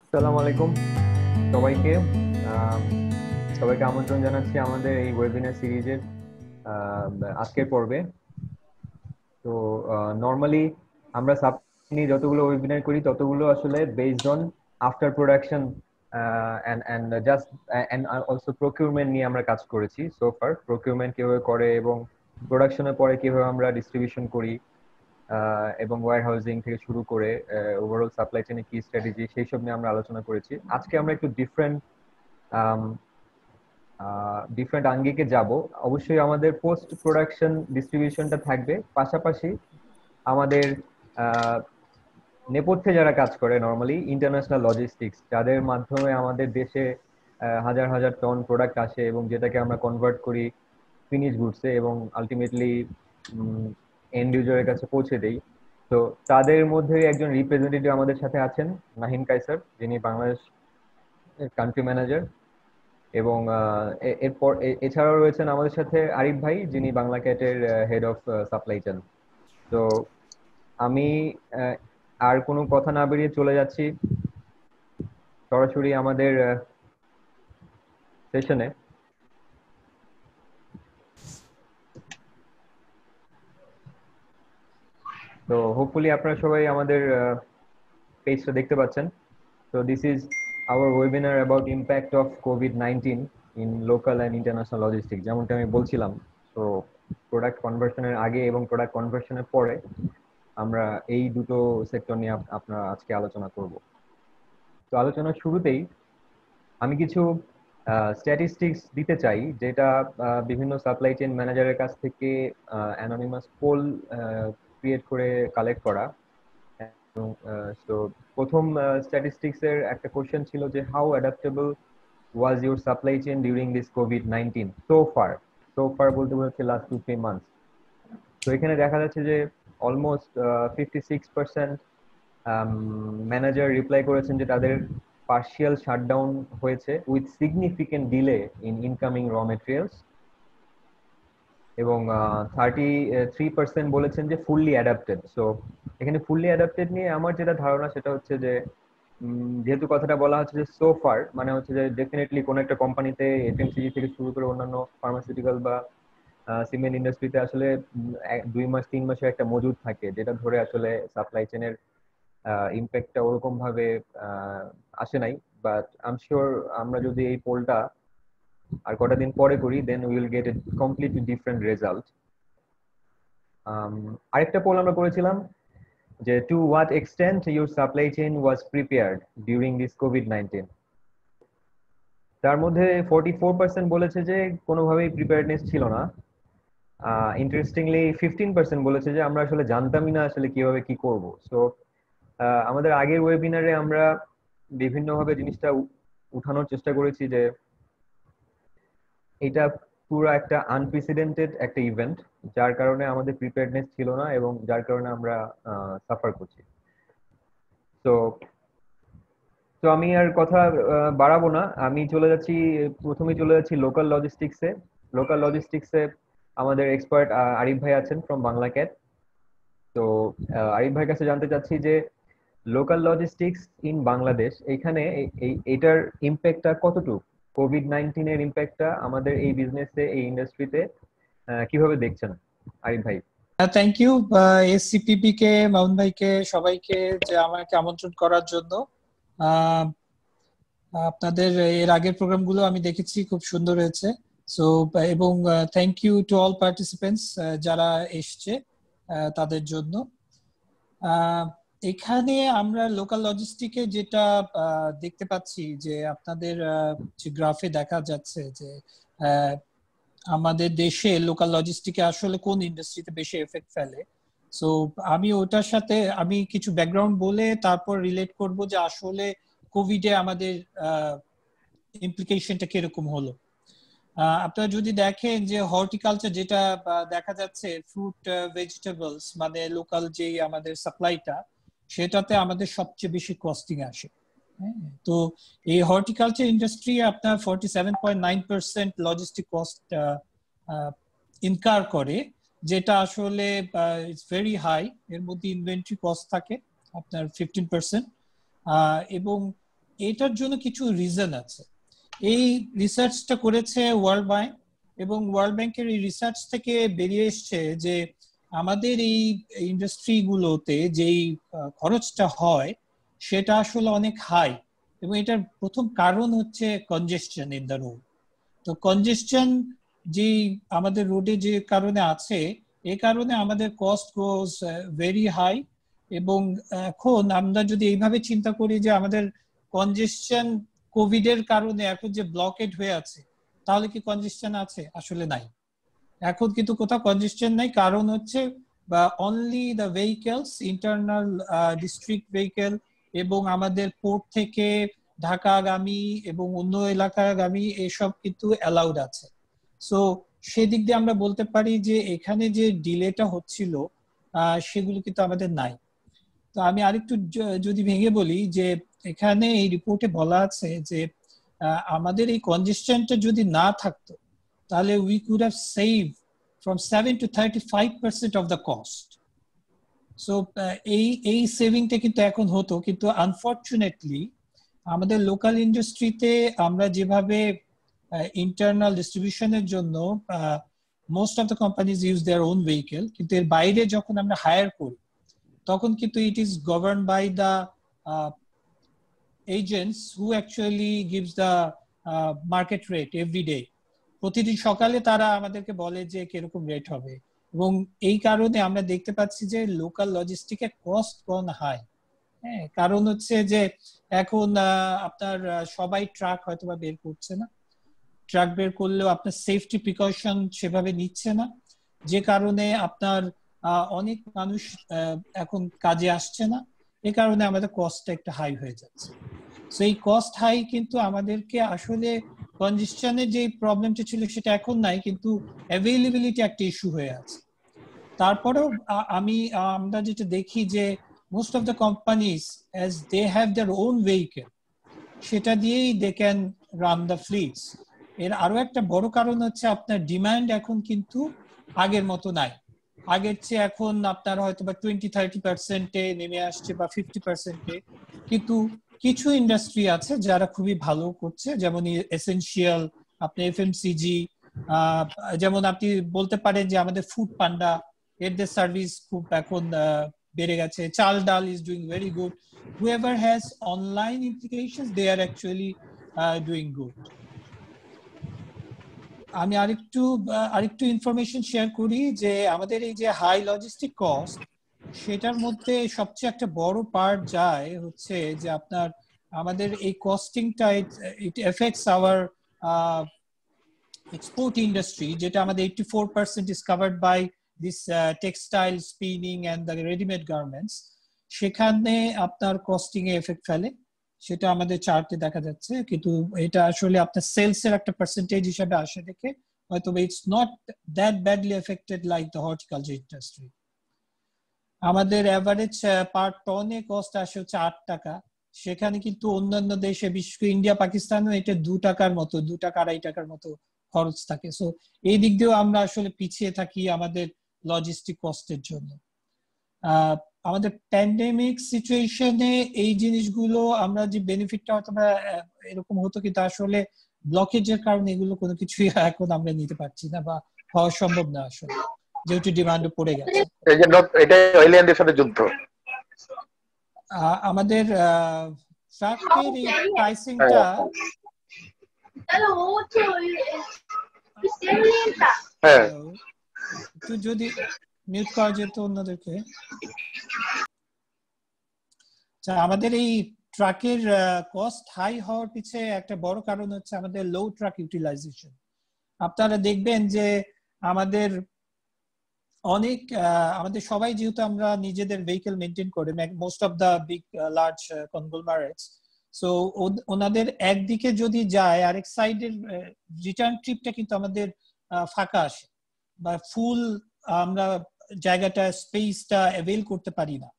আসসালামু আলাইকুম সবাইকে। আম, সবাইকে আমন্ত্রণ জানাচ্ছি আমাদের এই ওয়েবিনার সিরিজের আজকের পর্বে। তো নর্মালি আমরা নিয়ে যতগুলো ওয়েবিনার করি ততগুলো আসলে based on after production and just and also procurement নিয়ে আমরা কাজ করেছি। সো ফার প্রকিউরমেন্ট কিভাবে করে এবং প্রোডাকশনের পরে কিভাবে আমরা ডিস্ট্রিবিউশন করি, এবং ওয়্যার হাউজিং থেকে শুরু করে ওভারঅল সাপ্লাই চেইনে কি স্ট্র্যাটেজি সেই সব নিয়ে আমরা আলোচনা করেছি। আজকে আমরা একটু ডিফারেন্ট ডিফারেন্ট আঙ্গিকে যাব। অবশ্যই আমাদের পোস্ট প্রোডাকশন ডিস্ট্রিবিউশনটা থাকবে, পাশাপাশি আমাদের আহ, নেপথ্যে যারা কাজ করে নর্মালি ইন্টারন্যাশনাল লজিস্টিক্স, যাদের মাধ্যমে আমাদের দেশে হাজার হাজার টন প্রোডাক্ট আসে এবং যেটাকে আমরা কনভার্ট করি ফিনিশ গুডসে এবং আলটিমেটলি এন্ড ইউজারের কাছে পৌঁছে দেই। তো তাদের মধ্যে একজন রিপ্রেজেন্টেটিভ আমাদের সাথে আছেন, নাহিন কাইসার, যিনি বাংলাদেশ কান্ট্রি ম্যানেজার। এবং এরপর এছাড়াও রয়েছেন আমাদের সাথে আরিফ ভাই, যিনি বাংলা ক্যাটের হেড অফ সাপ্লাই চেন। তো আমি আহ, আর কোনো কথা না বেরিয়ে চলে যাচ্ছি সরাসরি আমাদের সেশনে। তো হোপফুলি আপনারা সবাই আমাদের পেজটা দেখতে পাচ্ছেন। So this is our webinar about impact of COVID-19 in local and international logistics. যেমনটা আমি বলছিলাম, তো প্রোডাক্ট কনভার্সনের আগে এবং প্রোডাক্ট কনভার্সনের পরে আমরা এই দুটো সেক্টর নিয়ে আপনারা আজকে আলোচনা করব। তো আলোচনার শুরুতেই আমি কিছু স্ট্যাটিস্টিক্স দিতে চাই, যেটা বিভিন্ন সাপ্লাই চেইন ম্যানেজারের কাছ থেকে অ্যানোনিমাস পোল ক্রিয়েট করে কালেক্ট করা। তো প্রথম স্ট্যাটিস্টিক্স এর একটা কোশ্চেন ছিল যে how adaptable was your supply chain during this COVID-19 so far বলতে বলছে লাস্ট 2-3 মান্থস। তো এখানে দেখা যাচ্ছে যে অলমোস্ট 56% ম্যানেজার রিপ্লাই করেছেন যে তাদের পার্শিয়াল শাটডাউন হয়েছে with significant delay in incoming raw materials, এবং 33% বলেছেন যে ফুললি অ্যাডাপ্টেড। সো এখানে ফুললি অ্যাডাপ্টেড নিয়ে আমার যেটা ধারণা সেটা হচ্ছে যে যেহেতু কথাটা বলা হচ্ছে যে সো ফার, মানে হচ্ছে যে ডেফিনেটলি কোনো একটা কোম্পানিতে এফএমসিজি থেকে শুরু করে অন্যান্য ফার্মাসিউটিক্যাল বা সিমেন্ট ইন্ডাস্ট্রিতে আসলে 2 মাস 3 মাসের একটা মজুদ থাকে, যেটা ধরে আসলে সাপ্লাই চেনের ইম্প্যাক্টটা ওরকম ভাবে আসে নাই। বাট আই এম শিওর আমরা যদি এই পোলটা আর কটা দিন পরে করি, then will get a completely different result. আরেকটা পোল আমরা করেছিলাম যে to what extent your supply chain was prepared during this কোভিড-19। তার মধ্যে 44% বলেছে যে কোনোভাবেই প্রিপেয়ারনেস ছিল না। ইন্টারেস্টিংলি 15% বলেছে যে আমরা আসলে জানতামই না আসলে কিভাবে কি করব। সো আমাদের আগের ওয়েবিনারে আমরা বিভিন্নভাবে জিনিসটা উঠানোর চেষ্টা করেছি যে এটা পুরো একটা আনপ্রেসিডেন্টেড একটা ইভেন্ট, যার কারণে আমাদের প্রিপেয়ারনেস ছিল না এবং যার কারণে আমরা সাফার করছি। তো তো আমি আর কথা বাড়াবো না, আমি চলে যাচ্ছি, প্রথমেই চলে যাচ্ছি লোকাল লজিস্টিক্সে। লোকাল লজিস্টিক্সে আমাদের এক্সপার্ট আরিফ ভাই আছেন ফ্রম বাংলা ক্যাট। তো আরিফ ভাইয়ের কাছে জানতে চাচ্ছি যে লোকাল লজিস্টিক্স ইন বাংলাদেশ, এইখানে এটার ইম্প্যাক্টটা কতটুকু, কোভিড-19 এর ইম্প্যাক্টটা আমাদের এই বিজনেসে, এই ইন্ডাস্ট্রিতে কিভাবে দেখছেন আরিফ ভাই? থ্যাংক ইউ এসসিপিবি কে, মাউন ভাইকে, সবাইকে যে আমাকে আমন্ত্রণ করার জন্য। আহ, আপনাদের এর আগের প্রোগ্রামগুলো আমি দেখেছি, খুব সুন্দর হয়েছে। সো এবং thank you to all participants যারা এসছে তাদের জন্য। এখানে আমরা লোকাল লজিস্টিকে যেটা দেখতে পাচ্ছি যে আপনাদের যে গ্রাফে দেখা যাচ্ছে যে আমাদের দেশে লোকাল লজিস্টিকে আসলে কোন ইন্ডাস্ট্রিতে বেশি এফেক্ট ফেলে। সো আমি ওটার সাথে আমি কিছু ব্যাকগ্রাউন্ড বলে তারপর রিলেট করব যে আসলে কোভিডে আমাদের ইমপ্লিকেশনটা কিরকম হলো। আপনারা যদি দেখেন যে হর্টিকালচার যেটা দেখা যাচ্ছে, ফ্রুট ভেজিটেবলস মানে লোকাল যে আমাদের সাপ্লাইটা, সেটাতে আমাদের সবচেয়ে বেশি কস্টিং আসে। তো এই হর্টিকালচার ইন্ডাস্ট্রি আপনার 47.9% লজিস্টিক কস্ট ইনকার করে, যেটা আসলে ইটস ভেরি হাই। এর মধ্যে ইনভেন্টরি কস্ট থাকে আপনার 15%, এবং এটার জন্য কিছু রিজন আছে। এই রিসার্চটা করেছে ওয়ার্ল্ড ব্যাংক, এবং ওয়ার্ল্ড ব্যাংকের এই রিসার্চ থেকে বেরিয়ে এসছে যে আমাদের এই ইন্ডাস্ট্রি গুলোতে যেই খরচটা হয় সেটা আসলে অনেক হাই, এবং এটার প্রথম কারণ হচ্ছে কনজেশন ইন দ্য রোড। তো কনজেশন যে আমাদের রোডে যে কারণে আছে, এই কারণে আমাদের কস্ট গোজ ভেরি হাই। এবং এখন আমরা যদি এইভাবে চিন্তা করি যে আমাদের কনজেশন কোভিড এর কারণে এখন যে ব্লকেড হয়ে আছে, তাহলে কি কনজেশন আছে? আসলে নাই। এখন কিন্তু কোথাও কনজেশন নাই, কারণ হচ্ছে বা only the vehicles, internal district vehicle এবং আমাদের পোর্ট থেকে ঢাকাগামী এবং অন্য এলাকাগামী এসব কিন্তু অ্যালাউড আছে। সো সেদিক দিয়ে আমরা বলতে পারি যে এখানে যে ডিলেটা হচ্ছিল সেগুলো কিন্তু আমাদের নাই। তো আমি আরেকটু যদি ভেঙে বলি যে এখানে এই রিপোর্টে বলা আছে যে আমাদের এই কনজেশনটা যদি না থাকতো, তাহলে we could have saved from 7 to 35% of the cost. So এই সেভিংটা কিন্তু এখন হতো, কিন্তু আনফরচুনেটলি আমাদের লোকাল ইন্ডাস্ট্রিতে আমরা যেভাবে ইন্টারনাল ডিস্ট্রিবিউশনের জন্য most of the companies use their own vehicle, কিন্তু এর বাইরে যখন আমরা হায়ার করি তখন কিন্তু it is govern by the agents who actually gives the market rate every day. প্রতিদিন সকালে তারা আমাদেরকে বলে যে কিরকম রেট হবে, এবং এই কারণে আমরা দেখতে পাচ্ছি যে লোকাল লজিস্টিকের কস্ট কোন হাই। হ্যাঁ, কারণ হচ্ছে যে এখন আপনার সবাই ট্রাক হয়তো বা বের করছে না, ট্রাক বের করলেও আপনার সেফটি প্রিকশন সেভাবে নিচ্ছে না, যে কারণে আপনার অনেক মানুষ এখন কাজে আসছে না, এই কারণে আমাদের কস্টটা একটু হাই হয়ে যাচ্ছে। সো এই কস্ট হাই কিন্তু আমাদেরকে আসলে কনজেশনের যে প্রবলেমটা ছিল সেটা এখন নাই, কিন্তু অ্যাভেইলেবিলিটি একটা ইস্যু হয়ে আছে। তারপরেও আমরা যেটা দেখি যে most of the companies as they have their own vehicle, সেটা দিয়েই they can run the fleets. এর আরো একটা বড় কারণ হচ্ছে আপনার ডিমান্ড এখন কিন্তু আগের মতো নাই। আগের চেয়ে এখন আপনার হয়তো বা 20-30% নেমে আসছে বা 50%। কিন্তু কিছু ইন্ডাস্ট্রি আছে যারা খুবই ভালো করছে, যেমন এসেনশিয়াল, আপনি এফএমসিজি, যেমন আপনি বলতে পারেন যে আমাদের ফুড পান্ডা, এদের সার্ভিস খুব এখন বেড়ে গেছে। চাল ডাল is doing very good. whoever has online implications, they are actually doing good. আমি আরেকটু ইনফরমেশন শেয়ার করি যে আমাদের এই যে হাই লজিস্টিক কস্ট, সেটার মধ্যে সবচেয়ে একটা বড় পার্ট যায় হচ্ছে যে আপনার আমাদের এই কস্টিংটা it affects our export industry, যেটা আমাদের 84% is covered by this textile, spinning and the readymade garments. সেখানে আপনার কস্টিং এ এফেক্ট ফেলে, সেটা আমাদের চার্টে দেখা যাচ্ছে, কিন্তু এটা আসলে আপনার সেলস এর একটা পার্সেন্টেজ হিসেবে আসে দেখে হয়তো it's not that badly affected like the horticulture industry. আমাদের এভারেজ পার টনে কস্ট আসে হচ্ছে 8 টাকা, সেখানে কিন্তু অন্যান্য দেশে, বিশেষ করে ইন্ডিয়া পাকিস্তানেও এটা 2 টাকার মতো, 2 টাকা 2.5 টাকার মতো খরচ থাকে। সো এই দিক দিয়েও আমরা আসলে পিছিয়ে থাকি আমাদের লজিস্টিক কস্টের জন্য। আমাদের প্যান্ডেমিক সিচুয়েশনে এই জিনিসগুলো আমরা যে বেনিফিটটা হয়তো এরকম হতো, কিন্তু আসলে ব্লকেজের কারণে এগুলো কোনো কিছুই এখন আমরা নিতে পারছি না বা হওয়া সম্ভব না আসলে, যেহেতু ডিমান্ডে পড়ে গেছে। এই জন্য এটাই এলিয়েনদের সাথে যুদ্ধ। আমাদের ট্রাকের এই প্রাইসিংটা একটু যদি মিউট করা যেত অন্যদেরকে। আমাদের এই ট্রাকের কস্ট হাই হওয়ার পিছে একটা বড় কারণ হচ্ছে আমাদের লো ট্রাক ইউটিলাইজেশন। আপনারা দেখবেন যে আমাদের আমাদের সবাই যেহেতু আমরা নিজেদের ভেহিকেল মেনটেন করি, most of the big large conglomerates, so ওনাদের একদিকে যদি যায়, আরেক সাইডের রিটার্ন ট্রিপটা কিন্তু আমাদের ফাঁকা আসে বা ফুল আমরা জায়গাটা স্পেসটা অ্যাভেল করতে পারি না।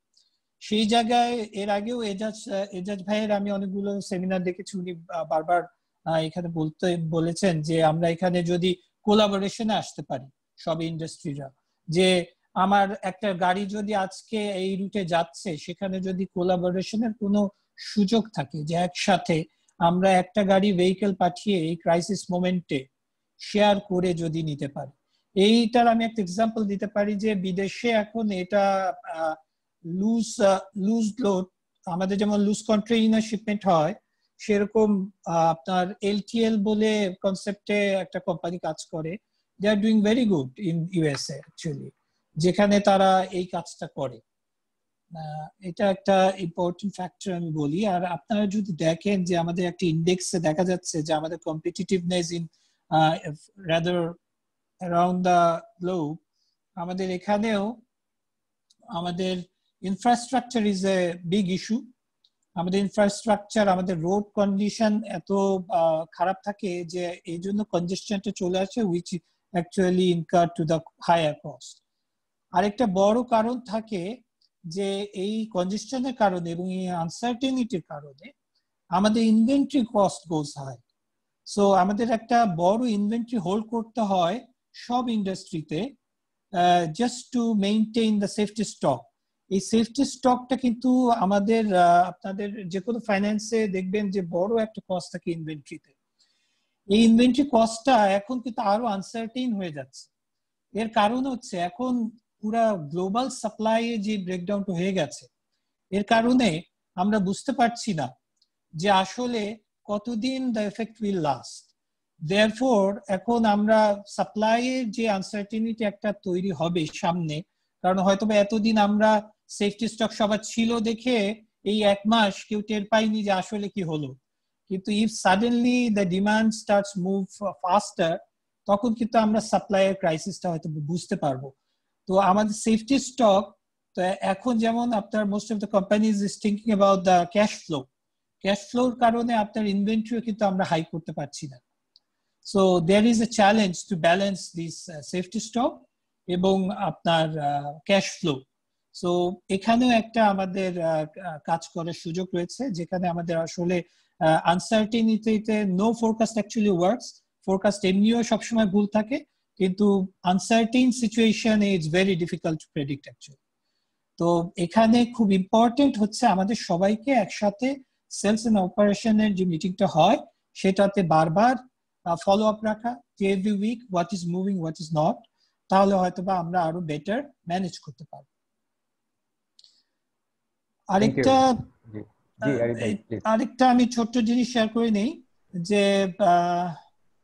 সেই জায়গায় এর আগেও এজাজ ভাইয়ের আমি অনেকগুলো সেমিনার দেখেছি, উনি বারবার এখানে বলেছেন যে আমরা এখানে যদি কোলাবোরেশনে আসতে পারি সব ইন্ডাস্ট্রিরা, যে আমার একটা গাড়ি যদি আজকে এই রুটে যাচ্ছে, সেখানে যদি কোলাবোরেশনের কোনো সুযোগ থাকে যে একসাথে আমরা একটা গাড়ি ভেহিকেল পাঠিয়ে এই ক্রাইসিস মোমেন্টে শেয়ার করে যদি নিতে পারি। এইটার আমি একটা এক্সাম্পল দিতে পারি যে বিদেশে এখন এটা লুজ লুজ লোড, আমাদের যেমন লুজ কন্টেইনার শিপমেন্ট হয় সেরকম আপনার এলটিএল বলে কনসেপ্টে একটা কোম্পানি কাজ করে। They are doing very good in USA actually, যেখানে তারা এই কাজটা করে। এটা একটা ইম্পর্টেন্ট ফ্যাক্টর আমি বলি। আর আপনারা যদি দেখেন যে আমাদের একটা ইন্ডেক্সে দেখা যাচ্ছে যে আমাদের competitiveness in rather around the globe, আমাদের এখানেও আমাদের infrastructure is a big issue. আমাদের ইনফ্রাস্ট্রাকচার, আমাদের রোড কন্ডিশন এত খারাপ থাকে যে এই জন্য কনজেশনটা চলে আসে, which actually incur to the higher cost. আরেকটা বড় কারণ থাকে যে এই কনজেশনের কারণে এবং এই আনসার্টেনিটির কারণে আমাদের ইনভেন্টরি কস্ট গোজ হাই। সো আমাদের একটা বড় ইনভেন্টরি হোল্ড করতে হয় সব ইন্ডাস্ট্রিতে, just to maintain the safety stock. এই সেফটি স্টকটা কিন্তু আমাদের আপনাদের যে কোনো ফাইন্যান্সে দেখবেন যে বড় একটা কস্ট থাকে ইনভেন্টরিতে। এই ইনভেন্টরি কস্টটা এখন কিন্তু আরো আনসার্টেইন হয়ে যাচ্ছে। এর কারণ হচ্ছে এখন পুরা গ্লোবাল সাপ্লাই যে ব্রেকডাউনটা হয়ে গেছে, এর কারণে আমরা বুঝতে পারছি না যে আসলে কতদিন the effect will last. Therefore এখন আমরা সাপ্লাইয়ের যে আনসার্টেনিটি একটা তৈরি হবে সামনে, কারণ হয়তো এতদিন আমরা সেফটি স্টক সবার ছিল দেখে এই এক মাস কেউ টের পাইনি যে আসলে কি হলো। কিন্তু if suddenly the demand starts move ফাস্টার, তখন কিন্তু আমরা সাপ্লাইয়ের ক্রাইসিসটা হয়তো বুঝতে পারবো। তো আমাদের সেফটি স্টক, তো এখন যেমন আপনার most of the companies is thinking about the cash flow. Cash ফ্লোর কারণে আপনার ইনভেন্টরিও কিন্তু আমরা হাই করতে পারছি না। So there is a challenge to balance this safety stock এবং আপনার ক্যাশ ফ্লো। সো এখানেও একটা আমাদের কাজ করার সুযোগ রয়েছে, যেখানে আমাদের আসলে আনসার্টেনিটিতে no forecast actually works. Forecast এমনিও সবসময় ভুল থাকে, কিন্তু uncertain situation is very difficult to predict actually. তো এখানে খুব ইম্পর্টেন্ট হচ্ছে আমাদের সবাইকে একসাথে সেলস এন্ড অপারেশনের যে মিটিংটা হয় সেটাতে বারবার ফলো আপ রাখা, যে every week what is moving what is not, তাহলে হয়তোবা আমরা আরো বেটার ম্যানেজ করতে পারবো। আরেকটা আমি ছোট্ট জিনিস শেয়ার করে নেই যে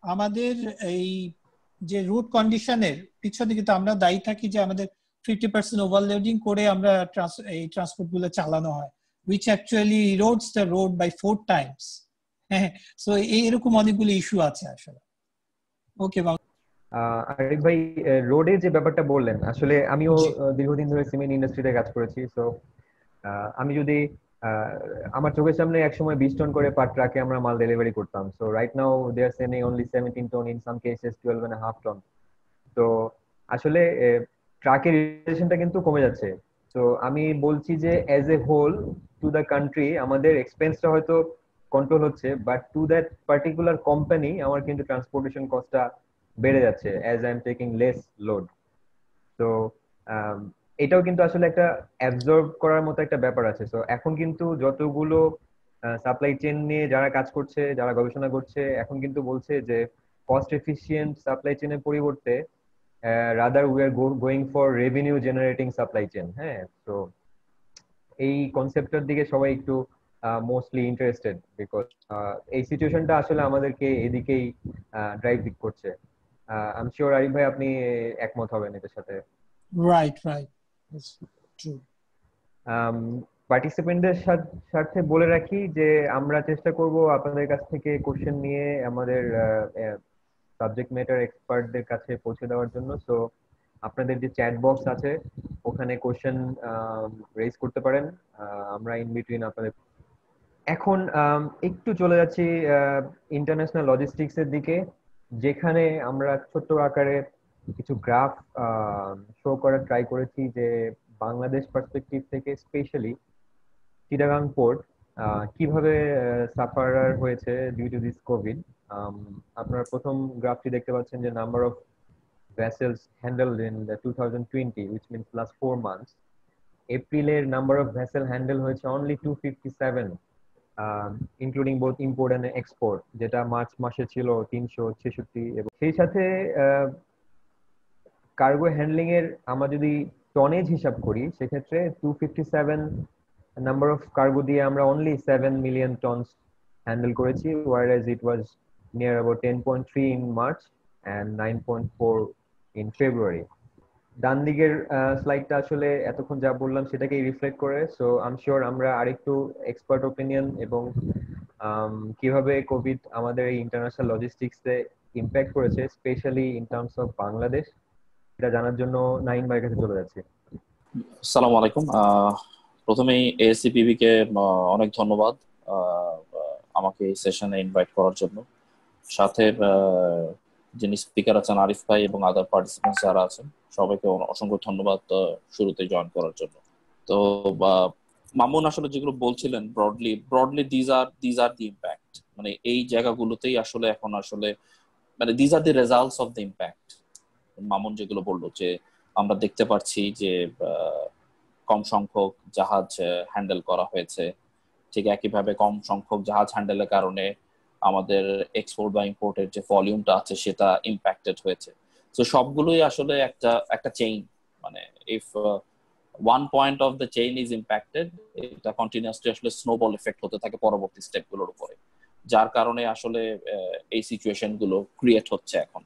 আমাদের এই যে রুট কন্ডিশনের পিছনে কিন্তু আমরা দায়ী থাকি যে আমাদের 50% ওভারলোডিং করে আমরা এই ট্রান্সপোর্ট গুলো চালানো হয়, which actually erodes the road by 4 times. So এইরকম অনেকগুলো ইস্যু আছে আসলে। ওকে আরিফ ভাই, রোডে যে ব্যাপারটা বললেন, আসলে আমিও দীর্ঘদিন ধরে সিমেন্ট ইন্ডাস্ট্রিতে কাজ করেছি। সো আমি যদি আমার চোখের সামনে একসময় 20 টন করে পার ট্রাকে আমরা মাল ডেলিভারি করতাম। So right now they are sending only 17 ton, in some cases 12.5 ton. তো আসলে ট্রাকের ইউটিলাইজেশনটা কিন্তু কমে যাচ্ছে। তো আমি বলছি যে as a whole to the country আমাদের এক্সপেন্সটা হয়তো কন্ট্রোল হচ্ছে, but to that particular company আমার কিন্তু ট্রান্সপোর্টেশন কস্টটা বেড়ে যাচ্ছে as I am taking less load. তো এটাও কিন্তু আসলে একটা অ্যাবজর্ব করার মতো একটা ব্যাপার আছে। তো এখন কিন্তু যতগুলো সাপ্লাই চেইন নিয়ে যারা কাজ করছে, যারা গবেষণা করছে, এখন কিন্তু বলছে যে কস্ট এফিশিয়েন্ট সাপ্লাই চেইনের পরিবর্তে rather we are going for revenue generating supply chain. হ্যাঁ, তো এই কনসেপ্টের দিকে সবাই একটু মোস্টলি ইন্টারেস্টেড, বিকজ এই সিচুয়েশনটা আসলে আমাদেরকে এদিকেই ড্রাইভ করছে। আই এম শিওর আরিফ ভাই আপনি একমত হবেন এটার সাথে। Right right, true. পার্টিসিপেন্টদের সাথে বলে রাখি যে আমরা চেষ্টা করব আপনাদের কাছ থেকে কোশ্চেন নিয়ে আমাদের সাবজেক্ট ম্যাটার এক্সপার্টদের কাছে পৌঁছে দেওয়ার জন্য। সো আপনাদের যে চ্যাট বক্স আছে ওখানে কোশ্চেন রেজ করতে পারেন, আমরা ইন বিটুইন আপনাদের। এখন একটু চলে যাচ্ছি ইন্টারন্যাশনাল লজিস্টিক্স এর দিকে, যেখানে আমরা ছোট্ট আকারে কিছু গ্রাফ শো করার ট্রাই করেছি যে বাংলাদেশ পার্সপেক্টিভ থেকে স্পেশালি চিটাগাং পোর্ট কিভাবে সাফারার হয়েছে ডিউ টু দিস কোভিড। আপনারা প্রথম গ্রাফটি দেখতে পাচ্ছেন যে number of vessels handled in the 2020, which means last 4 months. এপ্রিলের নাম্বার অফ ভেসেল হ্যান্ডেল হয়েছে only 257, including both import and export, যেটা মার্চ মাসে ছিল 366। এবং সেই সাথে কার্গো হ্যান্ডলিং এর আমরা যদি টনেজ হিসাব করি, সেক্ষেত্রে 257 নাম্বার অফ কার্গো দিয়ে আমরা অনলি 7 মিলিয়ন টনস হ্যান্ডেল করেছি, whereas it was near about 10.3 in March and 9.4 in February. ডান দিকের স্লাইডটা আসলে এতক্ষণ যা বললাম সেটাকেই রিফ্লেক্ট করে। সো আই এম শিওর আমরা আরেকটু এক্সপার্ট ওপিনিয়ন এবং কিভাবে কোভিড আমাদের এই ইন্টারন্যাশনাল লজিস্টিক্সে ইম্প্যাক্ট করেছে, specially in terms of Bangladesh, এটা জানার জন্য নাইম ভাইয়ের কাছে চলে যাচ্ছে। আসসালামু আলাইকুম। প্রথমেই এএসসিপিবি কে অনেক ধন্যবাদ আমাকে এই সেশনে ইনভাইট করার জন্য। সাথে যিনি স্পিকার আছেন আরিফ ভাই এবং আদার পার্টিসিপেন্টস যারা আছেন সবাইকে অসংখ্য ধন্যবাদ শুরুতে জয়েন করার জন্য। তো মামুন আসলে যেগুলো বলছিলেন broadly these are the impact, মানে এই জায়গাগুলোতেই আসলে এখন আসলে মানে these are the results of the impact. Mamun যেগুলো বললো যে আমরা দেখতে পাচ্ছি যে কম সংখ্যক জাহাজ হ্যান্ডেল করা হয়েছে, ঠিক একইভাবে কম সংখ্যক জাহাজ হ্যান্ডেলের কারণে আমাদের এক্সপোর্ট বা ইম্পোর্টের যে ভলিউমটা আছে সেটা ইম্প্যাক্টেড হয়েছে। তো সবগুলোই আসলে একটা চেইন, মানে if one point of the chain is impacted, এটা কন্টিনিউয়াসলি আসলে স্নোবল এফেক্ট হতে থাকে পরবর্তী স্টেপগুলোর উপরে, যার কারণে আসলে এই সিচুয়েশন গুলো ক্রিয়েট হচ্ছে এখন।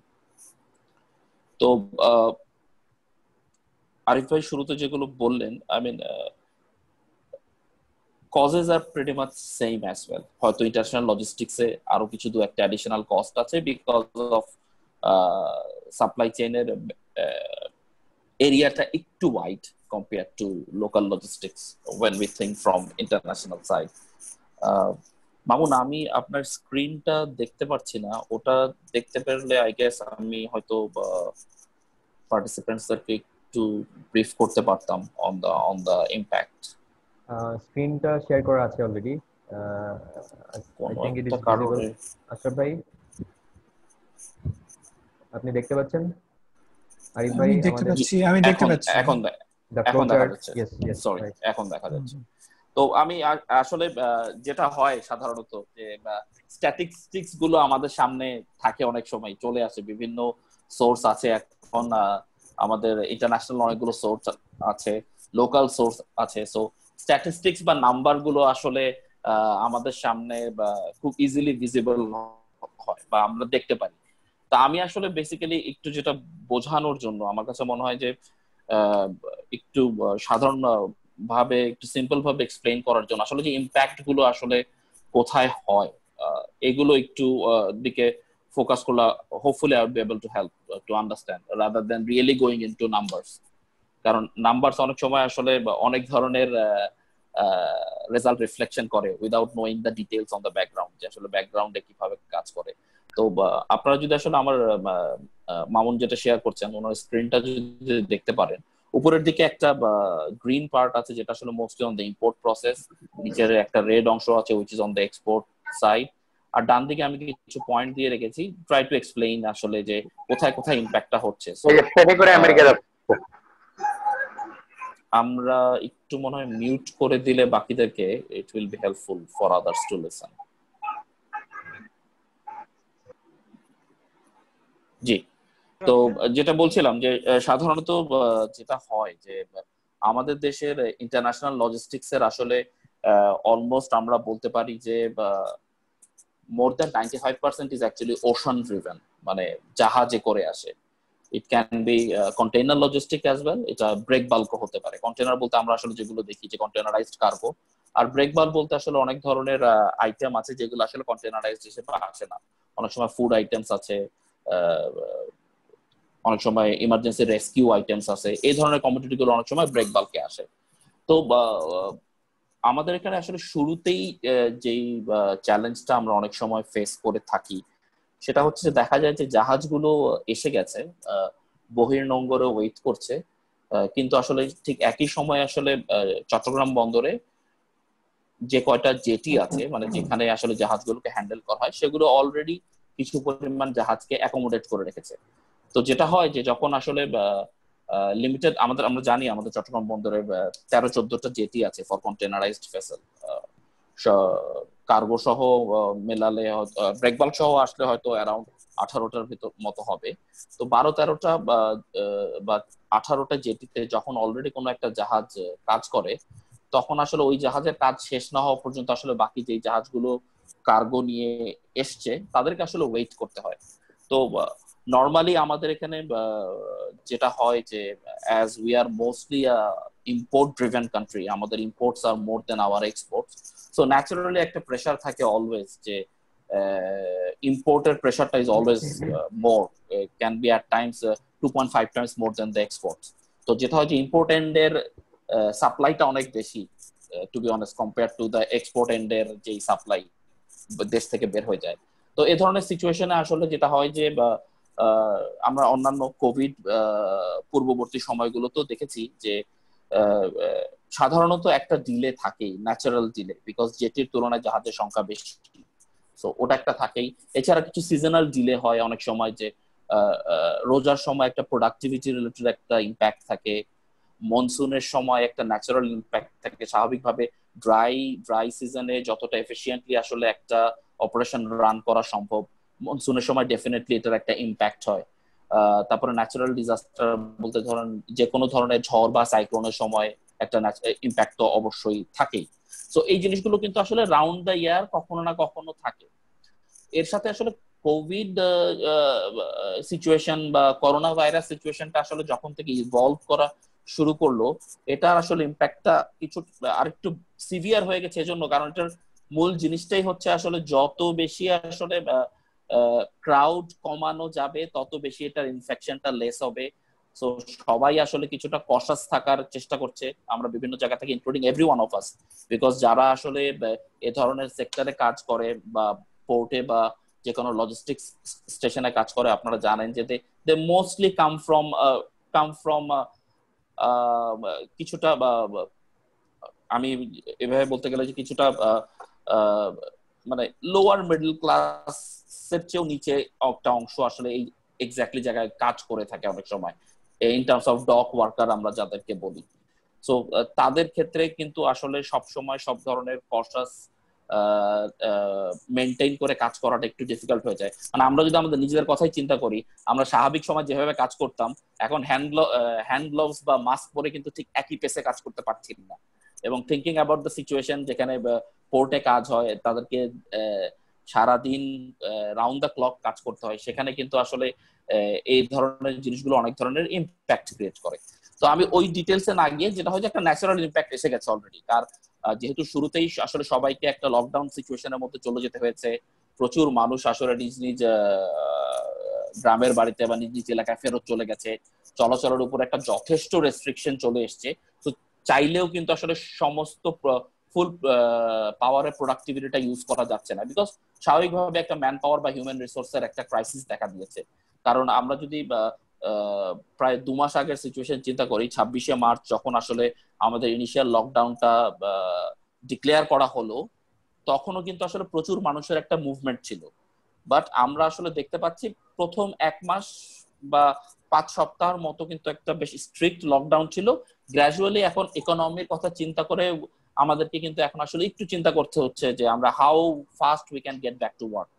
তো আরিফ ভাই শুরুতে যেগুলো বললেন, I mean causes are pretty much same as well. হয়তো ইন্টারন্যাশনাল লজিস্টিক্সে আরো কিছু দু একটা অ্যাডিশনাল কস্ট আছে বিকজ অফ সাপ্লাই চেইনের এরিয়াটা একটু wide compare to local logistics when we think from international side. Mamun, আমি আপনার স্ক্রিনটা দেখতে পাচ্ছি না, ওটা দেখতে পারলে আই গেস আমি হয়তো পার্টিসিপেন্টসদেরকে একটু ব্রিফ করতে পারতাম অন দ্য ইম্প্যাক্ট। স্ক্রিনটা শেয়ার করা আছে already. I think it is visible. Ashraf ভাই আপনি দেখতে পাচ্ছেন? আরিফ ভাই আমি দেখতে পাচ্ছি। এখন দেখা যাচ্ছে। সরি, এখন দেখা যাচ্ছে। তো আমি আসলে যেটা হয় সাধারণত যে স্ট্যাটিস্টিক্স গুলো আমাদের সামনে থাকে, অনেক সময় চলে আসে, বিভিন্ন সোর্স আছে। এখন আমাদের ইন্টারন্যাশনাল অনেকগুলো সোর্স আছে, লোকাল সোর্স আছে। সো স্ট্যাটিস্টিক্স বা নাম্বার গুলো আসলে আমাদের সামনে খুব ইজিলি ভিজিবল হয় বা আমরা দেখতে পারি। তা আমি আসলে বেসিক্যালি একটু যেটা বোঝানোর জন্য, আমার কাছে মনে হয় যে একটু সাধারণ ভাবে একটু সিম্পল ভাবে এক্সপ্লেইন করার জন্য আসলে যে ইম্প্যাক্ট গুলো আসলে কোথায় হয় এগুলো একটু দিকে ফোকাস করলে hopefully I will be able to help to understand rather than really going into numbers. কারণ নাম্বারস অনেক সময় আসলে অনেক ধরনের রেজাল্ট রিফ্লেকশন করে without knowing the details on the background, যে আসলে ব্যাকগ্রাউন্ডে কিভাবে কাজ করে। তো আপনারা যদি আসলে আমার মামুন যেটা শেয়ার করছেন ওনার স্ক্রিনটা যদি দেখতে পারেন, উপরের দিকে একটা গ্রিন পার্ট আছে যেটা আসলে mostly on the import process, নিচের একটা রেড অংশ আছে which is on the export side, আর ডান দিকে আমি কিছু পয়েন্ট দিয়ে রেখেছি ট্রাই টু এক্সপ্লেইন আসলে যে কোথায় কোথায় ইম্প্যাক্টটা হচ্ছে। আমরা একটু মনে হয় মিউট করে দিলে বাকিদেরকে it will be helpful for others to listen. জি, তো যেটা বলছিলাম যে সাধারণত যেটা হয় যে আমাদের দেশের ইন্টারন্যাশনাল লজিস্টিক্স এর আসলে অলমোস্ট আমরা বলতে পারি যে more than 95% is actually ocean driven, মানে জাহাজে করে আসে। It can be container logistic as well, এটা ব্রেক বাল্কও হতে পারে। কন্টেইনার বলতে আমরা আসলে যেগুলো দেখি যে কন্টেইনারাইজড কার্গো, আর ব্রেক বাল্ক বলতে আসলে অনেক ধরনের আইটেম আছে যেগুলো আসলে কন্টেইনারাইজড হিসেবে আসে না। অনেক সময় ফুড আইটেমস আছে, অনেক সময় ইমার্জেন্সি রেস্কিউ আইটেমস আছে, এই ধরনের কমোডিটি গুলো অনেক সময় ব্রেক বাল্কে আসে। তো আমাদের এখানে আসলে শুরুতেই যেই চ্যালেঞ্জটা আমরা অনেক সময় ফেস করে থাকি সেটা হচ্ছে যে দেখা যায় যে জাহাজগুলো এসে গেছে, বহির্নোঙরে ওয়েট করছে, কিন্তু আসলে ঠিক একই সময় আসলে চট্টগ্রাম বন্দরে যে কয়টা জেটি আছে, মানে যেখানে আসলে জাহাজগুলোকে হ্যান্ডেল করা হয়, সেগুলো অলরেডি কিছু পরিমাণ জাহাজকে অ্যাকোমোডেট করে রেখেছে। তো যেটা হয় যে যখন আসলে লিমিটেড আমরা জানি আমাদের চট্টগ্রাম বন্দরে 13-14টা জেটি আছে ফর কন্টেনারাইজড ভেসেল। কার্গো সহ মেলালে ব্রেকবাল্ক সহ আসলে হয়তো অ্যারাউন্ড 18টার ভিতর মতো হবে। তো 12-13টা বা 18টা জেটিতে যখন অলরেডি কোনো একটা জাহাজ কাজ করে, তখন আসলে ওই জাহাজের কাজ শেষ না হওয়া পর্যন্ত আসলে বাকি যে জাহাজগুলো কার্গো নিয়ে এসছে তাদেরকে আসলে ওয়েট করতে হয়। তো নর্মালি আমাদের এখানে যেটা হয় যে as we are mostly import driven country, আমাদের imports are more than our exports, so naturally একটা প্রেশার থাকে অলওয়েজ যে ইম্পোর্টের প্রেশারটা is always more, can be at times 2.5 times more than the exports. তো যেটা হয় যে ইম্পোর্ট এন্ডের সাপ্লাইটা অনেক বেশি to be honest compare to the export এন্ডের যে সাপ্লাই দেশ থেকে বের হয়ে যায়। তো এই ধরনের সিচুয়েশনে আসলে যেটা হয় যে আমরা অন্যান্য কোভিড পূর্ববর্তী সময়গুলোতেও দেখেছি যে সাধারণত একটা ডিলে থাকেই, ন্যাচারাল ডিলে, বিকজ জেটির তুলনায় জাহাজের সংখ্যা বেশি, সো ওটা একটা থাকেই। এছাড়া কিছু সিজনাল ডিলে হয় অনেক সময়, যে রোজার সময় একটা প্রোডাক্টিভিটি রিলেটেড একটা ইম্প্যাক্ট থাকে, মনসুনের সময় একটা ন্যাচারাল ইম্প্যাক্ট থাকে। স্বাভাবিকভাবে ড্রাই সিজনে যতটা এফিশিয়েন্টলি আসলে একটা অপারেশন রান করা সম্ভব, মনসুনের সময় ডেফিনেটলি এটার একটা ইম্প্যাক্ট হয়। তারপরে ন্যাচারাল ডিজাস্টার বলতে ধরেন যে কোনো ধরনের ঝড় বা সাইক্লোনের সময় একটা ইম্প্যাক্ট তো অবশ্যই থাকেই। সো এই জিনিসগুলো কিন্তু আসলে রাউন্ড দ্য ইয়ার কখনো না কখনো থাকে। এর সাথে আসলে কোভিড সিচুয়েশন বা করোনা ভাইরাস সিচুয়েশনটা আসলে যখন থেকে ইভলভ করা শুরু করলো, এটার আসলে ইম্প্যাক্টটা কিছু আরেকটু সিভিয়ার হয়ে গেছে। এজন্য কারণ এটার মূল জিনিসটাই হচ্ছে আসলে যত বেশি আসলে ক্রাউড কমানো যাবে তত বেশি এটার ইনফেকশনটা লেস হবে। সো সবাই আসলে কিছুটা কশাস থাকার চেষ্টা করছে, আমরা বিভিন্ন জায়গা থেকে, including every one of us, because যারা আসলে এ ধরনের সেক্টরে কাজ করে বা পোর্টে বা যে কোনো লজিস্টিক্স স্টেশনে কাজ করে, আপনারা জানেন যে দে মোস্টলি কাম ফ্রম কিছুটা, আমি এভাবে বলতে গেলে যে কিছুটা মানে লোয়ার মিডল ক্লাসের চেয়েও নিচে একটা অংশ আসলে এই এক্স্যাক্টলি জায়গায় কাজ করে থাকে অনেক সময়, in terms of dock worker আমরা যাদেরকে বলি। সো তাদের ক্ষেত্রে কিন্তু আসলে সব সময় সব ধরনের কশাস মেনটেইন করে কাজ করাটা একটু ডিফিকাল্ট হয়ে যায়। মানে আমরা যদি আমাদের নিজেদের কথাই চিন্তা করি, আমরা স্বাভাবিক সময় যেভাবে কাজ করতাম, এখন হ্যান্ড গ্লোভস বা মাস্ক পরে কিন্তু ঠিক একই পেসে কাজ করতে পারছি না। এবং থিঙ্কিং অ্যাবাউট দ্য সিচুয়েশন যেখানে পোর্টে কাজ হয়, তাদেরকে সারাদিন রাউন্ড দ্য ক্লক কাজ করতে হয়, সেখানে কিন্তু আসলে এই ধরনের জিনিসগুলো অনেক ধরনের ইম্প্যাক্ট ক্রিয়েট করে। তো আমি ওই ডিটেলসে না গিয়ে, যেটা হয় যে একটা ন্যাচারাল ইম্প্যাক্ট এসে গেছে অলরেডি, আর যেহেতু শুরুতেই আসলে সবাইকে একটা লকডাউন সিচুয়েশনের মধ্যে চলে যেতে হয়েছে, প্রচুর মানুষ আসলে নিজ নিজ গ্রামের বাড়িতে বা নিজ নিজ এলাকায় ফেরত চলে গেছে, চলাচলের উপর একটা যথেষ্ট রেস্ট্রিকশন চলে এসছে। তো চাইলেও কিন্তু আসলে সমস্ত ফুল পাওয়ারের প্রোডাক্টিভিটিটা ইউজ করা যাচ্ছে না, বিকজ স্বাভাবিকভাবে একটা ম্যান পাওয়ার বা হিউম্যান রিসোর্সের একটা ক্রাইসিস দেখা দিয়েছে। কারণ আমরা যদি প্রায় 2 মাস আগের সিচুয়েশন চিন্তা করি, 26শে মার্চ যখন আসলে আমাদের ইনিশিয়াল লকডাউনটা ডিক্লেয়ার করা হলো, তখনও কিন্তু আসলে প্রচুর মানুষের একটা মুভমেন্ট ছিল। বাট আমরা আসলে দেখতে পাচ্ছি প্রথম 1 মাস বা 5 সপ্তাহের মতো কিন্তু একটা বেশ স্ট্রিক্ট লকডাউন ছিল। গ্র্যাজুয়ালি এখন ইকোনমির কথা চিন্তা করে আমাদেরকে কিন্তু এখন আসলে একটু চিন্তা করতে হচ্ছে যে আমরা how fast we can get back to work.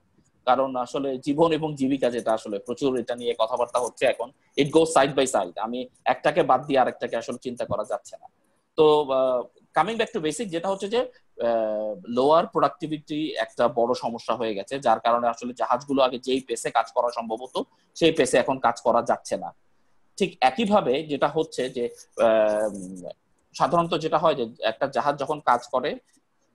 কারণ আসলে জীবন এবং জীবিকা যেটা, আসলে প্রচুর এটা নিয়ে কথাবার্তা হচ্ছে এখন, ইট গোজ সাইড বাই সাইড। আমি একটাকে বাদ দিয়ে আরেকটাকে আসলে চিন্তা করা যাচ্ছে না। তো কামিং ব্যাক টু বেসিক, যেটা হচ্ছে যে লোয়ার প্রোডাক্টিভিটি একটা বড় সমস্যা হয়ে গেছে, যার কারণে আসলে জাহাজগুলো আগে যেই পেসে কাজ করা সম্ভব হতো সেই পেসে এখন কাজ করা যাচ্ছে না। ঠিক একইভাবে যেটা হচ্ছে যে সাধারণত যেটা হয় যে একটা জাহাজ যখন কাজ করে,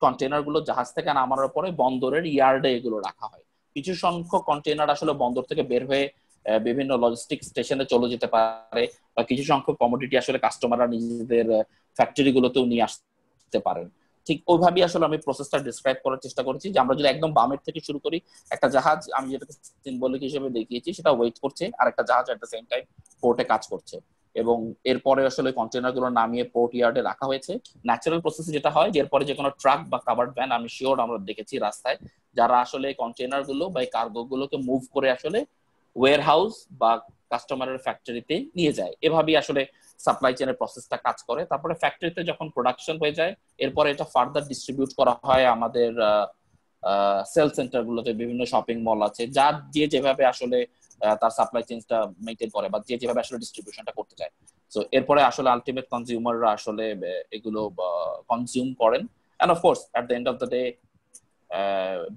কন্টেনার গুলো জাহাজ থেকে নামানোর পরে বন্দরের ইয়ার্ডে এগুলো রাখা হয়। কিছু সংখ্যক কন্টেনার আসলে বন্দর থেকে বের হয়ে বিভিন্ন লজিস্টিক স্টেশনে চলে যেতে পারে, বা কিছু সংখ্যক কমোডিটি আসলে কাস্টমাররা নিজেদের ফ্যাক্টরি গুলোতেও নিয়ে আসতে পারেন। ঠিক ওইভাবেই আসলে আমি প্রসেসটা ডিসক্রাইব করার চেষ্টা করেছি, যে আমরা যদি একদম বামের থেকে শুরু করি, একটা জাহাজ আমি যেটাকে সিম্বলিক হিসেবে দেখিয়েছি সেটা ওয়েট করছে, আর একটা জাহাজ এট দ্য সেম টাইম পোর্টে কাজ করছে, এবং এরপরে আসলে কন্টেনার গুলো নামিয়ে পোর্ট ইয়ার্ডে রাখা হয়েছে। ন্যাচারাল প্রসেস যেটা হয়, এরপরে যে কোনো ট্রাক বা কাভার্ড ভ্যান, আমি শিওর আমরা দেখেছি রাস্তায়, যারা আসলে কন্টেনার গুলো বা কার্গো গুলোকে মুভ করে আসলে ওয়্যার হাউস বা কাস্টমারের ফ্যাক্টরিতে নিয়ে যায়। এভাবেই আসলে সাপ্লাই চেনের প্রসেসটা কাজ করে। তারপরে ফ্যাক্টরিতে যখন প্রোডাকশন হয়ে যায়, এরপরে এটা ফার্দার ডিস্ট্রিবিউট করা হয় আমাদের সেল সেন্টার গুলোতে, বিভিন্ন শপিং মল আছে, যার যে যেভাবে আসলে তার সাপ্লাই চেইনটা মেইনটেইন করে বা যে যেভাবে আসলে ডিস্ট্রিবিউশনটা করতে চায়। সো এরপরে আসলে আলটিমেট কনজিউমাররা আসলে এগুলো কনজিউম করেন। And of course at the end of the day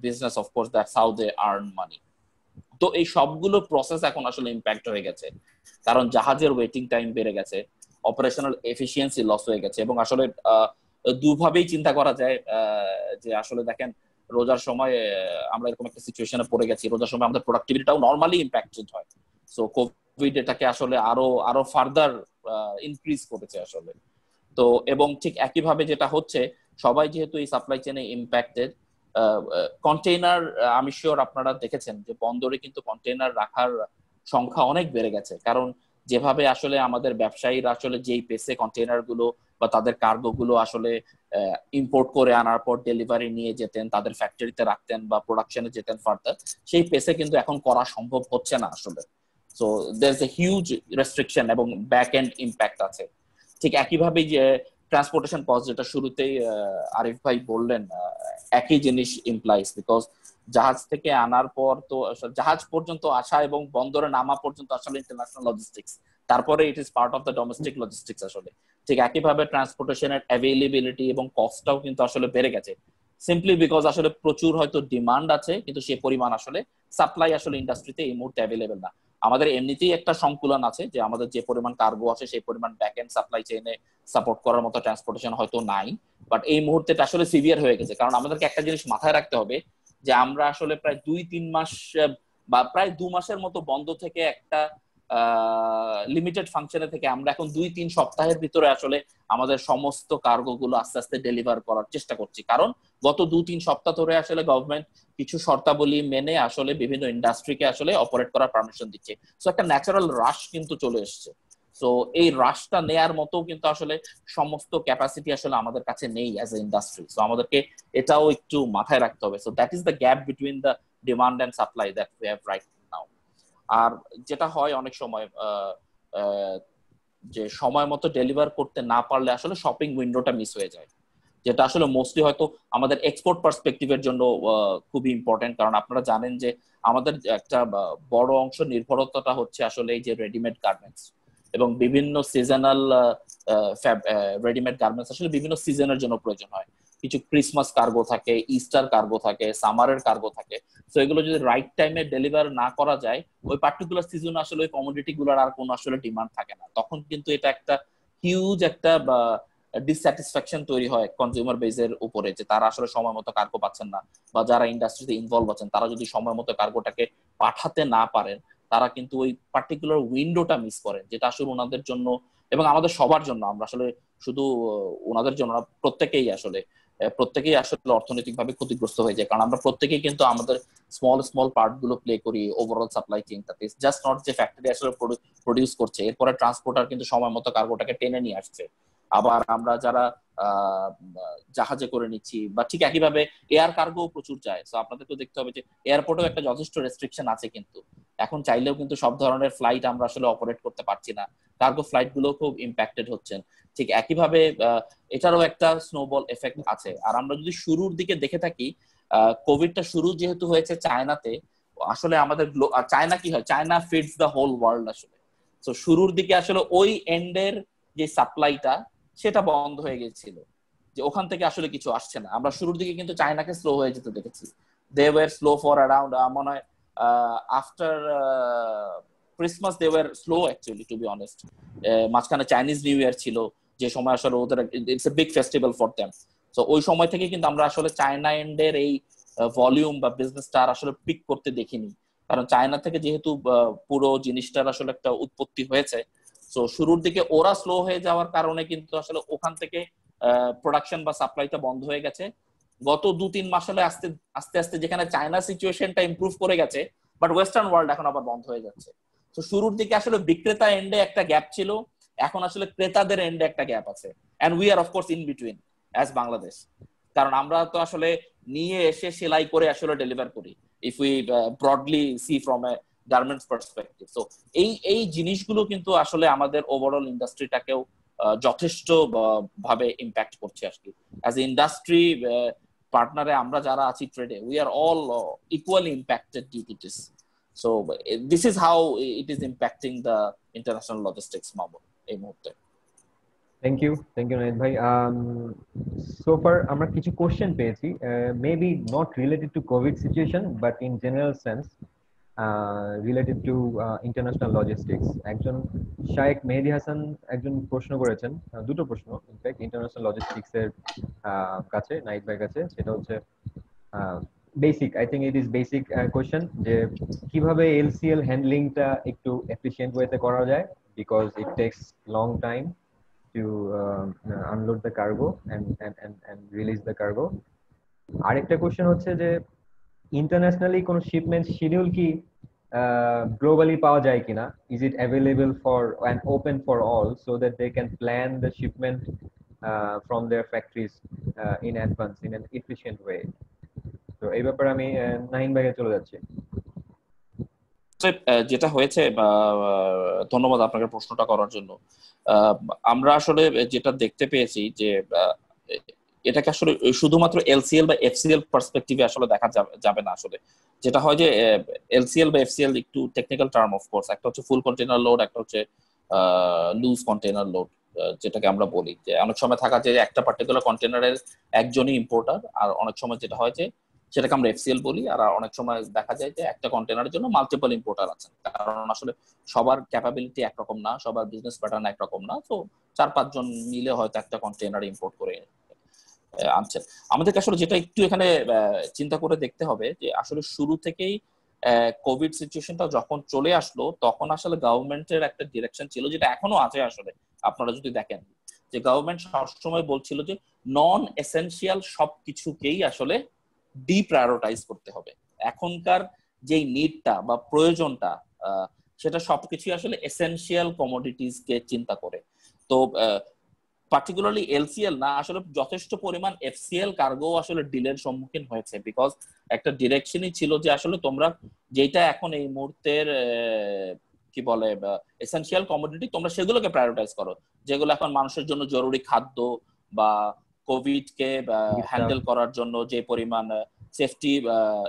business, of course that's how they earn money. তো এই সবগুলো প্রসেস এখন আসলে ইম্প্যাক্ট হয়ে গেছে, কারণ জাহাজের ওয়েটিং টাইম বেড়ে গেছে, অপারেশনাল এফিসিয়েন্সি লস হয়ে গেছে। এবং আসলে দুভাবেই চিন্তা করা যায় যে আসলে দেখেন রোজার সময় আমরা এরকম একটা সিচুয়েশনে পড়ে গেছি, রোজার সময় আমাদের প্রোডাক্টিভিটিটাও নরমালি ইম্প্যাক্টেড হয়। সো কোভিড এটাকে আসলে আরো ফার্দার ইনক্রিজ করেছে আসলে। তো এবং ঠিক একইভাবে যেটা হচ্ছে, সবাই যেহেতু এই সাপ্লাই চেইনে ইম্প্যাক্টেড, কন্টেইনার, আমি শিওর আপনারা দেখেছেন যে বন্দরে কিন্তু কন্টেইনার রাখার সংখ্যা অনেক বেড়ে গেছে, কারণ যেভাবে আসলে আমাদের ব্যবসায়ীরা আসলে যেই পেসে কন্টেইনার গুলো বা তাদের কার্গো গুলো আসলে ইম্পোর্ট করে আনার পর ডেলিভারি নিয়ে যেতেন, তাদের ফ্যাক্টরিতে রাখতেন বা প্রোডাকশনে যেতেন ফার্দার, সেই পেসে কিন্তু এখন করা সম্ভব হচ্ছে না আসলে। So there is a huge restriction এবং ব্যাক এন্ড ইম্প্যাক্ট আছে। ঠিক একইভাবে যে ট্রান্সপোর্টেশন কস্ট, যেটা শুরুতেই আরিফ ভাই বললেন, একই জিনিস ইমপ্লাইজ, বিকজ জাহাজ থেকে আনার পর তো জাহাজ পর্যন্ত আসা এবং বন্দরে নামা পর্যন্ত আসলে ইন্টারন্যাশনাল লজিস্টিক্স, তারপরে it is part of the domestic logistics আসলে। ঠিক একইভাবে ট্রান্সপোর্টেশনের অ্যাভেইলেবিলিটি এবং কস্টটাও কিন্তু আসলে বেড়ে গেছে, সিম্পলি বিকজ আসলে প্রচুর হয়তো ডিমান্ড আছে, কিন্তু সে পরিমাণ আসলে সাপ্লাই আসলে ইন্ডাস্ট্রিতে এই মুহূর্তে অ্যাভেলেবেল না। আমাদের এমনিতেই একটা সংকুলন আছে যে আমাদের যে পরিমাণ কার্গো আছে সেই পরিমাণ ব্যাক এন্ড সাপ্লাই চেইনে সাপোর্ট করার মতো ট্রান্সপোর্টেশন হয়তো নাই, বাট এই মুহূর্তে এটা আসলে সিভিয়ার হয়ে গেছে। কারণ আমাদেরকে একটা জিনিস মাথায় রাখতে হবে যে আমরা আসলে প্রায় 2-3 মাস বা প্রায় 2 মাসের মতো বন্ধ থেকে একটা লিমিটেড ফাংশনে থেকে আমরা এখন 2-3 সপ্তাহের ভিতরে আসলে আমাদের সমস্ত কার্গো গুলো আস্তে আস্তে ডেলিভার করার চেষ্টা করছি, কারণ গত 2-3 সপ্তাহ ধরে আসলে গভর্নমেন্ট কিছু শর্তাবলী মেনে আসলে বিভিন্ন ইন্ডাস্ট্রিকে আসলে অপারেট করার পারমিশন দিচ্ছে। সো একটা ন্যাচারাল রাশ কিন্তু চলে এসছে। সো এই রাশটা নেয়ার মতো কিন্তু আসলে সমস্ত ক্যাপাসিটি আসলে আমাদের কাছে নেই অ্যাজ এ ইন্ডাস্ট্রি। সো আমাদেরকে এটাও একটু মাথায় রাখতে হবে। So that is the gap between the demand and supply that we have right now. আর যেটা হয় অনেক সময় যে সময় মতো ডেলিভার করতে না পারলে আসলে শপিং উইন্ডোটা মিস হয়ে যায়, যেটা আসলে মোস্টলি হয়তো আমাদের এক্সপোর্ট পার্সপেক্টিভের জন্য খুবই ইম্পর্টেন্ট। কারণ আপনারা জানেন যে আমাদের একটা বড় অংশ নির্ভরতাটা হচ্ছে আসলে এই যে রেডিমেড গার্মেন্টস এবং বিভিন্ন সিজনাল রেডিমেড গার্মেন্টস আসলে বিভিন্ন সিজনের জন্য প্রয়োজন হয়। কিছু ক্রিসমাস কার্গো থাকে, ইস্টার কার্গো থাকে, সামারের কার্গো থাকে। তো এগুলো যদি রাইট টাইমে ডেলিভার না করা যায়, ওই পার্টিকুলার সিজনে আসলে ওই কমোডিটি গুলোর আর কোনো আসলে ডিমান্ড থাকে না। তখন কিন্তু এটা একটা হিউজ একটা ডিসস্যাটিসফ্যাকশন তৈরি হয় কনজিউমার বেজের উপরে, যে তারা আসলে সময় মতো কার্গো পাচ্ছেন না, বা যারা ইন্ডাস্ট্রিতে ইনভলভ আছেন তারা যদি সময় মতো কার্গোটাকে পাঠাতে না পারেন, তারা কিন্তু ওই পার্টিকুলার উইন্ডোটা মিস করেন, যেটা আসলে ওনাদের জন্য এবং আমাদের সবার জন্য, আমরা আসলে শুধু ওনাদের জন্য প্রত্যেকেই আসলে অর্থনৈতিকভাবে ক্ষতিগ্রস্ত হয়ে যায়। কারণ আমরা প্রত্যেকেই কিন্তু আমাদের স্মল পার্ট গুলো প্লে করি ওভারঅল সাপ্লাই চেইনটাতে। জাস্ট নট যে ফ্যাক্টরি আসলে প্রডিউস করছে, এরপরে ট্রান্সপোর্টার কিন্তু সময় মতো কার্গোটাকে টেনে নিয়ে আসছে, আবার আমরা যারা জাহাজে করে নিচ্ছি, বা ঠিক একইভাবে এয়ার কার্গো প্রচুর যায়। তো আপনাদেরকে দেখতে হবে যে এয়ারপোর্টেও একটা যথেষ্ট রেস্ট্রিকশন আছে, কিন্তু এখন চাইলেও কিন্তু সব ধরনের ফ্লাইট আমরা আসলে অপারেট করতে পারছি না, কার্গো ফ্লাইট গুলো খুব ইম্প্যাক্টেড হচ্ছেন। ঠিক একইভাবে এটারও একটা স্নোবল এফেক্ট আছে। আর আমরা যদি শুরুর দিকে দেখে থাকি, কোভিডটা শুরু যেহেতু হয়েছে চায়নাতে, আসলে আমাদের চায়না কি হয়, China feeds the whole world আসলে। তো শুরুর দিকে আসলে ওই এন্ডের যে সাপ্লাইটা সেটা বন্ধ হয়ে গেছিল, যে ওখান থেকে আসলে কিছু আসছে না। আমরা শুরুর দিকে কিন্তু চায়নাকে স্লো হয়ে যেতে দেখেছি। They were slow for around মনে হয় after Christmas they were slow actually, to be honest. মাঝখানে চাইনিজ নিউ ইয়ার ছিল, যে সময় আসলে ওদের it's a big festival for them. তো ওই সময় থেকে কিন্তু আমরা আসলে চায়না এন্ডের এই ভলিউম বা বিজনেসটা আসলে পিক করতে দেখিনি, কারণ চায়না থেকে যেহেতু পুরো জিনিসটার আসলে একটা উৎপত্তি হয়েছে। তো শুরুর দিকে ওরা স্লো হয়ে যাওয়ার কারণে কিন্তু আসলে ওখান থেকে প্রোডাকশন বা সাপ্লাইটা বন্ধ হয়ে গেছে। গত 2-3 মাস হলে আস্তে আস্তে যেখানে চায়না সিচুয়েশনটা ইমপ্রুভ করে গেছে, বাট ওয়েস্টার্ন ওয়ার্ল্ড এখন আবার বন্ধ হয়ে যাচ্ছে। তো শুরুর দিকে আসলে বিক্রেতা এন্ডে একটা গ্যাপ ছিল, এখন আসলে ক্রেতাদের এন্ডে একটা গ্যাপ আছে, and we are of course in between as Bangladesh. কারণ আমরা তো আসলে নিয়ে এসে সেলাই করে আসলে ডেলিভার করি, if we broadly see from a garments perspective. So এই জিনিসগুলো কিন্তু আসলে আমাদের ওভারঅল ইন্ডাস্ট্রিটাকেও যথেষ্ট ভাবে ইম্প্যাক্ট করছে আর কি। অ্যাজ এ ইন্ডাস্ট্রি পার্টনারে আমরা যারা আছি ট্রেডে, we are all equally impacted due to this. So this is how it is impacting the international logistics market এই মুহূর্তে। থ্যাংক ইউ নাহিদ ভাই। সো ফার আমরা কিছু কোশ্চেন পেয়েছি, maybe not related to Covid situation but in general sense related to international logistics. একজন শায়েখ মেহেদি হাসান একজন প্রশ্ন করেছেন, দুটো প্রশ্ন ইনফ্যাক্ট ইন্টারন্যাশনাল লজিস্টিক্স এর কাছে, নাহিদ ভাইয়ের কাছে। সেটা হচ্ছে basic, I think it is basic question, যে কিভাবে এলসিএল হ্যান্ডলিংটা একটু এফিশিয়েন্ট ওয়েতে করা যায়, because it tax long time to unload the cargo and release the cargo. আরেকটা কোশ্চেন হচ্ছে যে ইন্টারন্যাশনালি কোন শিপমেন্ট শিডিউল কি গ্লোবালি পাওয়া যায় কিনা, is it available for and open for all so that they can plan the shipment from their factories in advance in an efficient way? তো এই ব্যাপারে আমি নাহিদ ভাইকে চলে যাচ্ছি। যেটা হয়েছে, ধন্যবাদ আপনাকে প্রশ্নটা করার জন্য। আমরা আসলে যেটা দেখতে পেয়েছি যে এটাকে আসলে শুধুমাত্র এলসিএল বা এফসিএল পার্সপেক্টিভে আসলে দেখা যাবে না। আসলে যেটা হয় যে এলসিএল বা এফসিএল একটু টেকনিক্যাল টার্ম, অফ কোর্স। একটা হচ্ছে ফুল কন্টেনার লোড, একটা হচ্ছে লুজ কন্টেনার লোড, যেটাকে আমরা বলি। যে অনেক সময় থাকা যায় যে একটা পার্টিকুলার কন্টেনারের একজনই ইম্পোর্টার, আর অনেক সময় যেটা হয় যে সেটাকে আমরা এফসিএল বলি, আর অনেক সময় দেখা যায় যে একটা কন্টেনারের জন্য মাল্টিপল ইম্পোর্টার আছেন। কারণ আসলে সবার ক্যাপাবিলিটি একরকম না, সবার বিজনেস প্যাটার্ন একরকম না। তো 4-5 জন মিলে হয়তো একটা কন্টেনার ইম্পোর্ট করে আনছেন। আমাদেরকে আসলে যেটা একটু এখানে চিন্তা করে দেখতে হবে যে আসলে শুরু থেকেই কোভিড সিচুয়েশনটা যখন চলে আসলো, তখন আসলে গভর্নমেন্টের একটা ডিরেকশন ছিল, যেটা এখনো আছে। আসলে আপনারা যদি দেখেন যে গভর্নমেন্ট সবসময় বলছিল যে নন এসেনশিয়াল সবকিছুকেই আসলে ডিপ্রায়োরিটাইজ করতে হবে। এখনকার যেই নিডটা বা প্রয়োজনটা, সেটা সবকিছু আসলে এসেনশিয়াল কমোডিটিস কে চিন্তা করে। তো পার্টিকুলারলি এলসিএল না, আসলে যথেষ্ট পরিমাণ এফসিএল কার্গো আসলে ডিলের সম্মুখীন হয়েছে, বিকজ একটা ডিরেকশনই ছিল যে আসলে তোমরা যেটা এখন এই মুহূর্তের কি বলে এসেনশিয়াল কমোডিটি, তোমরা সেগুলোকে প্রায়োরিটাইজ করো, যেগুলো এখন মানুষের জন্য জরুরি খাদ্য বা কোভিড কে হ্যান্ডেল করার জন্য যে পরিমাণ safety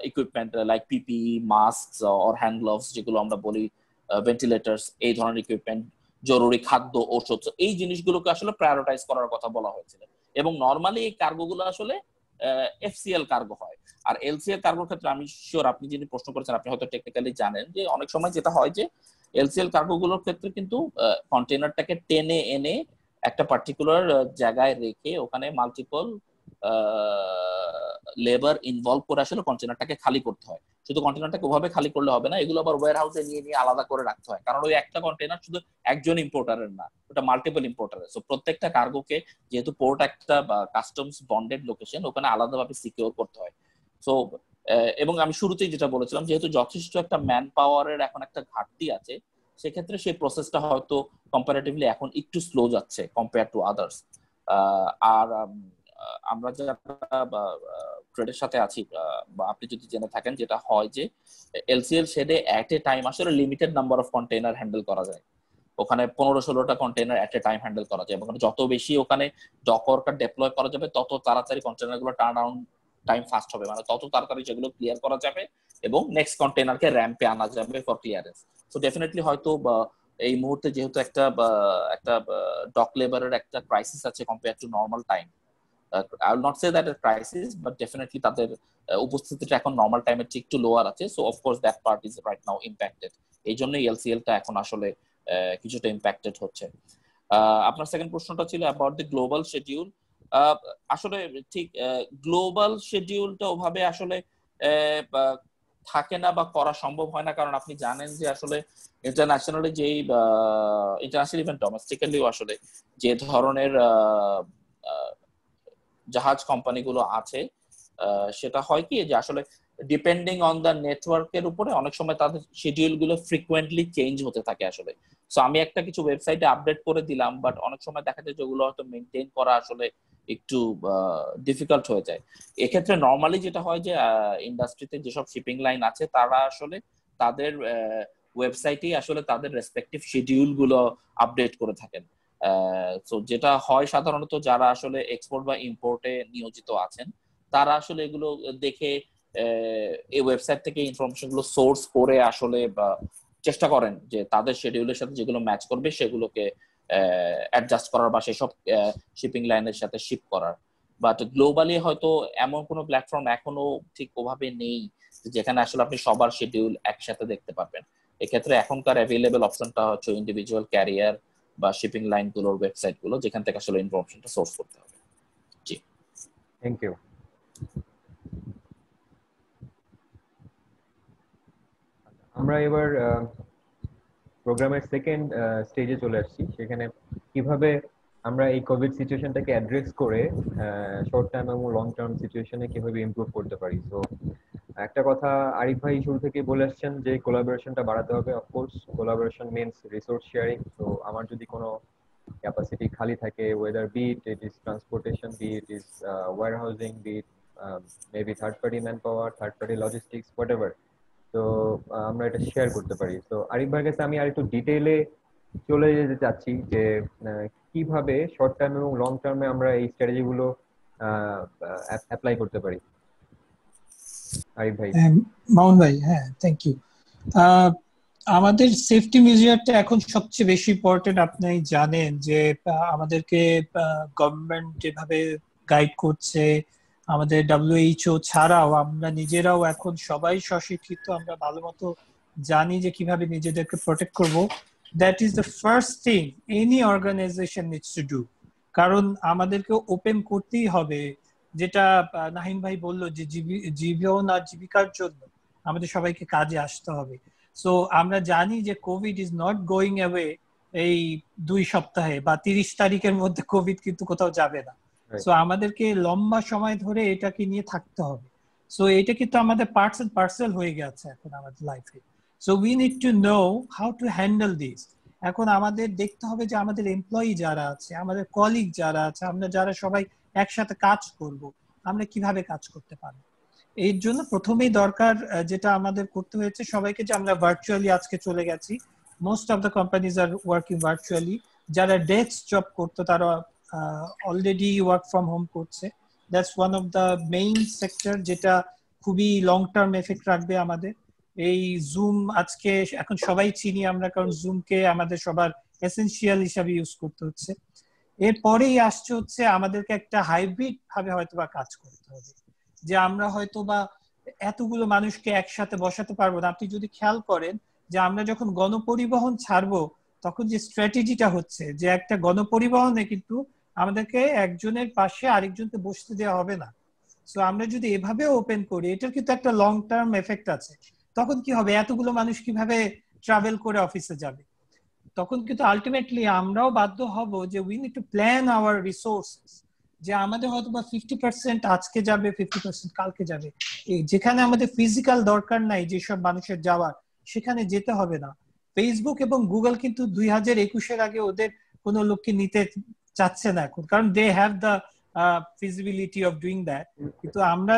equipment like PPE, mask or hand gloves যেগুলো আমরা বলি, ভেন্টিলেটরস, এই ধরনের ইকুইপমেন্ট, জরুরি খাদ্য, ঔষধ, এই জিনিসগুলোকে আসলে প্রায়োরিটাইজ করার কথা বলা হয়েছিল। এবং নর্মালি এই কার্গোগুলো আসলে এফসিএল কার্গো হয়। আর এলসিএল কার্গোর ক্ষেত্রে আমি শিওর আপনি যিনি প্রশ্ন করেছেন আপনি হয়তো টেকনিক্যালি জানেন যে অনেক সময় যেটা হয় যে এলসিএল কার্গোগুলোর ক্ষেত্রে কিন্তু কন্টেনারটাকে টেনে এনে একটা পার্টিকুলার জায়গায় রেখে ওখানে মাল্টিপল লেবার ইনভলভ করে আসলে কন্টেনারটাকে খালি করতে হয়। শুধু কন্টেনারটাকে ওভাবে খালি করলে হবে না, এগুলো আবার ওয়্যার হাউসে নিয়ে নিয়ে আলাদা করে রাখতে হয়, কারণ ওই একটা কন্টেনার শুধু একজন ইম্পোর্টারের না, ওটা মাল্টিপল ইম্পোর্টারের। সো প্রত্যেকটা কার্গোকে, যেহেতু পোর্ট একটা কাস্টমস বন্ডেড লোকেশন, ওখানে আলাদাভাবে সিকিউর করতে হয়। সো এবং আমি শুরুতেই যেটা বলেছিলাম, যেহেতু যথেষ্ট একটা ম্যান পাওয়ারের এখন একটা ঘাটতি আছে, সেক্ষেত্রে সেই প্রসেসটা হয়তো কম্পারেটিভলি এখন একটু স্লো যাচ্ছে কম্পেয়ার টু আদার্স। আর আমরা যারা ট্রেডের সাথে আছি, বা আপনি যদি জেনে থাকেন, যেটা হয় যে এলসিএল শেডে এট এ টাইম আসলে limited number of container handle করা যায়। ওখানে 15-16টা container at a time handle করা যায়, এবং যত বেশি ওখানে ডক ওয়ার্কার ডেপ্লয় করা যাবে, তত তাড়াতাড়ি কন্টেইনার গুলো টার্ন অ্যারাউন্ড টাইম ফাস্ট হবে, মানে তত তাড়াতাড়ি যেগুলো ক্লিয়ার করা যাবে এবং নেক্সট কন্টেইনারকে র্যাম্পে আনা যাবে ফর ক্লিয়ারেন্স। সো ডেফিনেটলি হয়তো এই মুহূর্তে যেহেতু একটা ডক লেবারের একটা ক্রাইসিস আছে compare to normal time, I will not say that a crisis, but definitely তাদের উপস্থিতিটা এখন নরমাল টাইমের চেয়ে একটু লোয়ার আছে। So of course that part is right now impacted. এই জন্যই এলসিএল টা এখন আসলে কিছুটা ইম্প্যাক্টেড হচ্ছে। আপনার সেকেন্ড প্রশ্নটা ছিল অ্যাবাউট দ্য গ্লোবাল শিডিউল। আসলে ঠিক গ্লোবাল শিডিউলটা ওভাবে আসলে থাকে না বা করা সম্ভব হয় না, কারণ আপনি জানেন যে আসলে ইন্টারন্যাশনালি যেই ইন্টারন্যাশনাল ইভেন্ট ডোমেস্টিক্যালিও আসলে যে ধরনের জাহাজ কোম্পানিগুলো আছে, সেটা হয় কি যে আসলে ডিপেন্ডিং অন দ্য নেটওয়ার্কের উপরে অনেক সময় তাদের শিডিউল গুলো ফ্রিকোয়েন্টলি চেঞ্জ হতে থাকে আসলে। সো আমি একটা কিছু ওয়েবসাইটে আপডেট করে দিলাম, বাট অনেক সময় দেখা যায় যেগুলো হয়তো মেনটেন করা আসলে একটু ডিফিকাল্ট হয়ে যায়। এক্ষেত্রে নর্মালি যেটা হয় যে ইন্ডাস্ট্রিতে যেসব শিপিং লাইন আছে তারা আসলে তাদের ওয়েবসাইটেই আসলে তাদের রেসপেক্টিভ শিডিউল গুলো আপডেট করে থাকেন। তো যেটা হয় সাধারণত যারা আসলে এক্সপোর্ট বা ইম্পোর্টে নিয়োজিত আছেন তারা আসলে এগুলো দেখে এই ওয়েবসাইট থেকে ইনফরমেশন গুলো সোর্স করে আসলে চেষ্টা করেন যে তাদের শিডিউলের সাথে যেগুলো ম্যাচ করবে সেগুলোকে অ্যাডজাস্ট করার বা সেসব শিপিং লাইনের সাথে শিপ করার। বাট গ্লোবালি হয়তো এমন কোনো প্ল্যাটফর্ম এখনো ঠিক ওভাবে নেই যেখানে আসলে আপনি সবার শিডিউল একসাথে দেখতে পারবেন। এক্ষেত্রে এখনকার অ্যাভেলেবল অপশনটা হচ্ছে ইন্ডিভিজুয়াল ক্যারিয়ার বা শিপিং লাইন গুলোর ওয়েবসাইট গুলো, যেখান থেকে আসলে ইনফরমেশনটা সোর্স করতে হবে। জি, থ্যাংক ইউ। আমরা এবার প্রোগ্রামের সেকেন্ড স্টেজে চলে আসছি, সেখানে কিভাবে আমরা এই কোভিড সিচুয়েশনটাকে অ্যাড্রেস করে শর্ট টার্ম এবং লং টার্ম সিচুয়েশনে কিভাবে ইমপ্রুভ করতে পারি। তো একটা কথা আরিফ ভাই শুরু থেকে বলে আসছেন যে কোলাবোরেশনটা বাড়াতে হবে। Of course collaboration means resource sharing. তো আমার যদি কোনো ক্যাপাসিটি খালি থাকে, whether be it is transportation, be it is warehousing, be it maybe third party manpower, third party logistics, whatever, তো আমরা এটা শেয়ার করতে পারি। তো আরিফ ভাইয়ের কাছে আমি আর একটু ডিটেইলে চলে যেতে চাচ্ছি যে কিভাবে শর্ট টার্ম এবং লং টার্মে আমরা এই স্ট্র্যাটেজি গুলো অ্যাপ্লাই করতে পারি। আরিফ ভাই। মাউন ভাই, হ্যাঁ থ্যাংক ইউ। আমাদের সেফটি মেজারটা এখন সবচেয়ে বেশি ইম্পর্টেন্ট। আপনি জানেন যে আমাদেরকে গভর্নমেন্ট যেভাবে গাইড করছে, আমাদের WHO ছাড়াও আমরা নিজেরাও এখন সবাই স্বশিক্ষিত, আমরা ভালো মতো জানি যে কিভাবে নিজেদেরকে প্রোটেক্ট করব। That is the first thing any organisation needs to do. কারণ আমাদেরকে ওপেন করতেই হবে, যেটা নাহিম ভাই বললো যে জীবন আর জীবিকার জন্য আমাদের সবাইকে কাজে আসতে হবে। সো আমরা জানি যে Covid is not going away এই 2 সপ্তাহে বা 30 তারিখের মধ্যে কোভিড কিন্তু কোথাও যাবে না। সো আমাদেরকে লম্বা সময় ধরে এটাকে নিয়ে থাকতে হবে। সো এটা কিন্তু আমাদের পার্টস এন্ড পার্সেল হয়ে গেছে এখন আমাদের লাইফে। So we need to know how to handle this. এখন আমাদের দেখতে হবে যে আমাদের এমপ্লয়ি যারা আছে, আমাদের কলিগ যারা আছে, আমরা যারা সবাই একসাথে কাজ করব, আমরা কিভাবে কাজ করতে পারবো। এর জন্য প্রথমেই দরকার যেটা আমাদের করতে হয়েছে সবাইকে, যে আমরা ভার্চুয়ালি আজকে চলে গেছি। Most of the companies are working virtually. যারা ডেস্ক জব করতো তারা অলরেডি ওয়ার্ক ফ্রম হোম করছে। That's one of the main sector যেটা খুবই লং টার্ম এফেক্ট রাখবে আমাদের। এই জুম আজকে এখন সবাই চিনি আমরা, কারণ জুমকে আমাদের সবার এসেনশিয়াল হিসাবে ইউজ করতে হচ্ছে। এরপরেই আসছে হচ্ছে আমাদেরকে একটা হাইব্রিড ভাবে হয়তোবা কাজ করতে হবে, যে আমরা হয়তোবা এতগুলো মানুষকে একসাথে বসাতে পারবো না। আপনি যদি খেয়াল করেন যে আমরা যখন গণপরিবহন ছাড়বো তখন যে স্ট্র্যাটেজিটা হচ্ছে যে একটা গণপরিবহনে কিন্তু আমাদেরকে একজনের পাশে আরেকজনকে বসতে দেওয়া হবে না। সো আমরা যদি এভাবে ওপেন করি, এটার কিন্তু একটা লং টার্ম এফেক্ট আছে। তখন কি হবে, এতগুলো মানুষ কিভাবে ট্রাভেল করে অফিসে যাবে? তখন কিন্তু আলটিমেটলি আমরাও বাধ্য হব যে we need to plan our resources, যে আমাদের হয়তো বা 50% আজকে যাবে, 50% কালকে যাবে। যেখানে আমাদের ফিজিক্যাল দরকার নাই যেসব মানুষের যাওয়ার, সেখানে যেতে হবে না। ফেসবুক এবং গুগল কিন্তু 2021-এর আগে ওদের কোনো লোককে নিতে চাচ্ছে না এখন, কারণ they have the feasibility of doing that. কিন্তু আমরা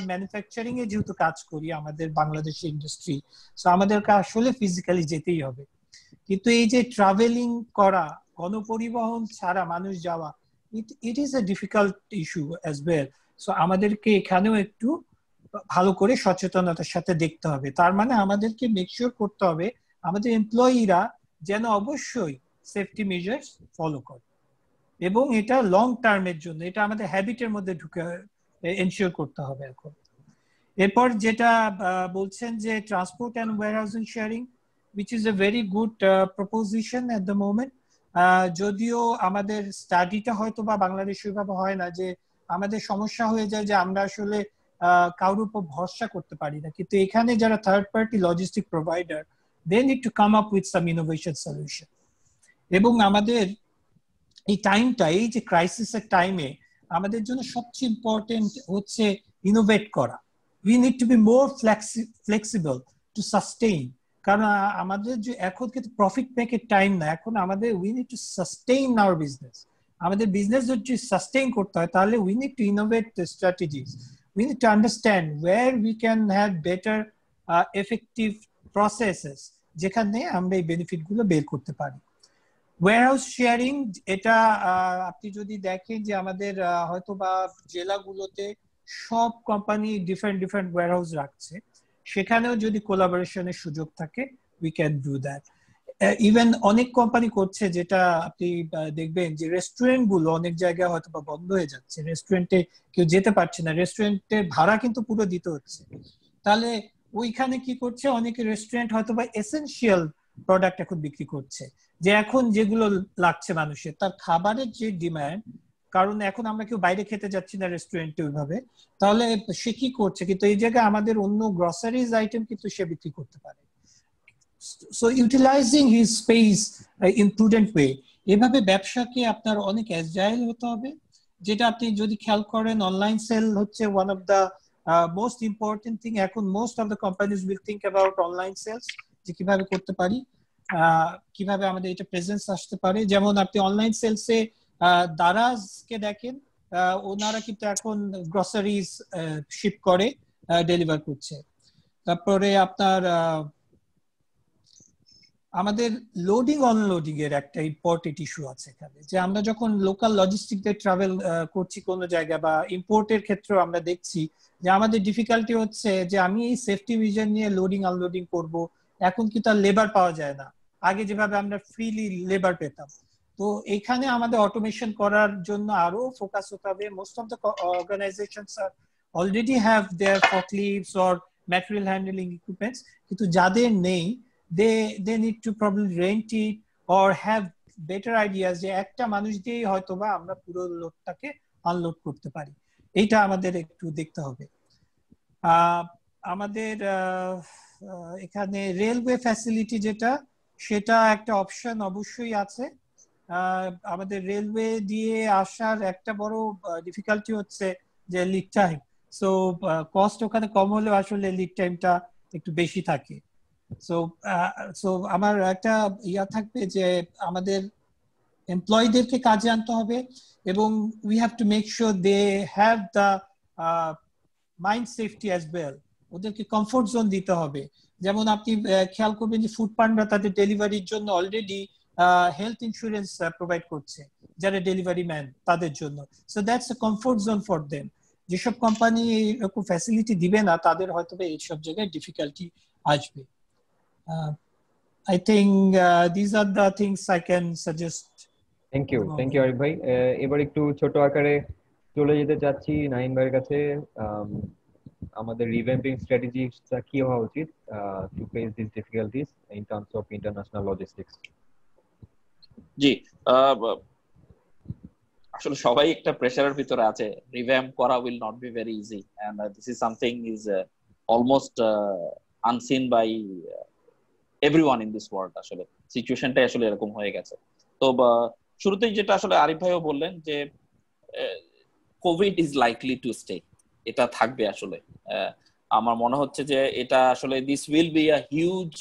ম্যানুফ্যাকচারিং এ যেহেতু কাজ করি, আমাদের বাংলাদেশি ইন্ডাস্ট্রি, সো আমাদেরকে আসলে ফিজিক্যালি যেতেই হবে। কিন্তু এই যে ট্রাভেলিং করা, গণপরিবহন ছাড়া মানুষ যাওয়া, it is a difficult issue as well. So আমাদেরকে এখানেও একটু ভালো করে সচেতনতার সাথে দেখতে হবে। তার মানে আমাদেরকে মেকশিওর করতে হবে আমাদের এমপ্লয়িরা যেন অবশ্যই সেফটি মেজার্স ফলো করে, এবং এটা লং টার্মের জন্য, এটা আমাদের হ্যাবিটের মধ্যে ঢুকে এনশিওর করতে হবে এখন। এরপর যেটা বলছেন যে transport and warehousing sharing, which is a very good proposition at the moment. যদিও আমাদের স্টাডিটা হয়তো বা বাংলাদেশে ভাবে হয় না, যে আমাদের সমস্যা হয়ে যায় যে আমরা আসলে কারোর উপর ভরসা করতে পারি না। কিন্তু এখানে যারা third party logistic provider, they need to come up with some innovation solution. এবং আমাদের এই টাইমটা, এই যে ক্রাইসিসের টাইমে আমাদের জন্য সবচেয়ে ইম্পর্টেন্ট হচ্ছে ইনোভেট করা। We need to be more flexible to sustain. কারণ আমাদের যে এখন কিন্তু প্রফিট মেকের টাইম না, এখন আমাদের we need to sustain our business. আমাদের বিজনেস যদি সাস্টেইন করতে হয় তাহলে we need to innovate the strategies. We need to understand where we can have better effective processes, যেখানে আমরা এই বেনিফিট গুলো বের করতে পারি। ওয়্যারহাউস শেয়ারিং, এটা আপনি যদি দেখেন যে আমাদের হয়তো বা জেলাগুলোতে সব কোম্পানি ডিফারেন্ট ওয়্যারহাউস রাখছে, সেখানেও যদি কোলাবোরেশনের সুযোগ থাকে we can do that. Even অনেক কোম্পানি করছে, যেটা আপনি দেখবেন যে রেস্টুরেন্ট গুলো অনেক জায়গায় হয়তো বা বন্ধ হয়ে যাচ্ছে, রেস্টুরেন্টে কেউ যেতে পারছে না, রেস্টুরেন্টের ভাড়া কিন্তু পুরো দিতে হচ্ছে। তাহলে ওইখানে কি করছে, অনেকে রেস্টুরেন্ট হয়তো বা এসেনশিয়াল প্রোডাক্ট এখন বিক্রি করছে, যে এখন যেগুলো লাগছে মানুষের, তার খাবারের যে ডিমান্ড, কারণ এখন আমরা কেউ বাইরে খেতে যাচ্ছি না রেস্টুরেন্টে ওইভাবে, তাহলে সে কি করছে, কিন্তু এই জায়গায় আমাদের অন্য গ্রসারিজ আইটেম কিন্তু সে বিক্রি করতে পারে। So utilising his space in prudent way, এভাবে ব্যবসাকে আপনার অনেক অ্যাজাইল হতে হবে। যেটা আপনি যদি খেয়াল করেন, অনলাইন সেল হচ্ছে one of the most important thing. এখন most of the companies will think about online sales, যে কিভাবে করতে পারি, কিভাবে আমাদের এটা প্রেজেন্স আসতে পারে। যেমন আপনি অনলাইন সেলসে দারাজকে দেখেন, ওনারা কিন্তু এখন গ্রসারিজ শিপ করে ডেলিভার করছে। তারপরে আপনার আমাদের লোডিং অনলোডিং এর একটা ইম্পর্টেন্ট ইস্যু আছে এখানে, যে আমরা যখন লোকাল লজিস্টিক দিয়ে ট্রাভেল করছি কোনো জায়গায়, বা ইম্পোর্টের ক্ষেত্রেও আমরা দেখছি যে আমাদের ডিফিকাল্টি হচ্ছে যে আমি এই সেফটি মেজার নিয়ে লোডিং আনলোডিং করব, এখন কি তার লেবার পাওয়া যায় না, আগে যেভাবে আমরা ফ্রিলি লেবার পেতাম। তো এখানে আমাদের অটোমেশন করার জন্য আরো ফোকাস হতে হবে। Most of the organisations are already have their forklifts or material handling equipments, কিন্তু যাদের নেই, they need to probably rent it or have better ideas, যে একটা মানুষ দিয়ে হয়তোবা আমরা পুরো লোডটাকে আনলোড করতে পারি। এটা আমাদের একটু দেখতে হবে। আমাদের এখানে রেলওয়ে ফ্যাসিলিটি যেটা, সেটা একটা অপশন অবশ্যই আছে। আমাদের রেলওয়ে দিয়ে আসার একটা বড় ডিফিকাল্টি হচ্ছে যে লিড টাইম। সো কস্ট ওখানে কম হলেও আসলে লিড টাইমটা একটু বেশি থাকে। সো আমার একটা ইয়া থাকবে যে আমাদের এমপ্লয়ীদেরকে কাজে আনতে হবে, এবং we have to make sure they have the mind safety as well. ওদেরকে কমফোর্ট জোন দিতে হবে। যেমন আপনি খেয়াল করবেন যে ফুড পান্ডা তাদের ডেলিভারির জন্য অলরেডি হেলথ ইন্স্যুরেন্স প্রোভাইড করছে যারা ডেলিভারি ম্যান তাদের জন্য। So that's a comfort zone for them. যেসব কোম্পানি এরকম ফ্যাসিলিটি দিবে না, তাদের হয়তো এইসব জায়গায় ডিফিকাল্টি আসবে। I think these are the things I can suggest. Thank you Arif ভাই। এবার একটু ছোট আকারে চলে যেতে চাচ্ছি নাইম ভাইয়ের কাছে। আমাদের রিভ্যাম্পিং স্ট্র্যাটেজিটা কি হওয়া উচিত to face this difficulties in terms of international logistics? জি, আসলে সবাই একটা প্রেসারের ভিতরে আছে। রিভ্যাম্প করা will not be very easy, and this is something is almost unseen by everyone in this world. আসলে সিচুয়েশনটা আসলে এরকম হয়ে গেছে। তো শুরুতেই যেটা আসলে আরিফ ভাইও বললেন যে Covid is likely to stay, এটা থাকবে। আসলে আমার মনে হচ্ছে যে এটা আসলে this will be a huge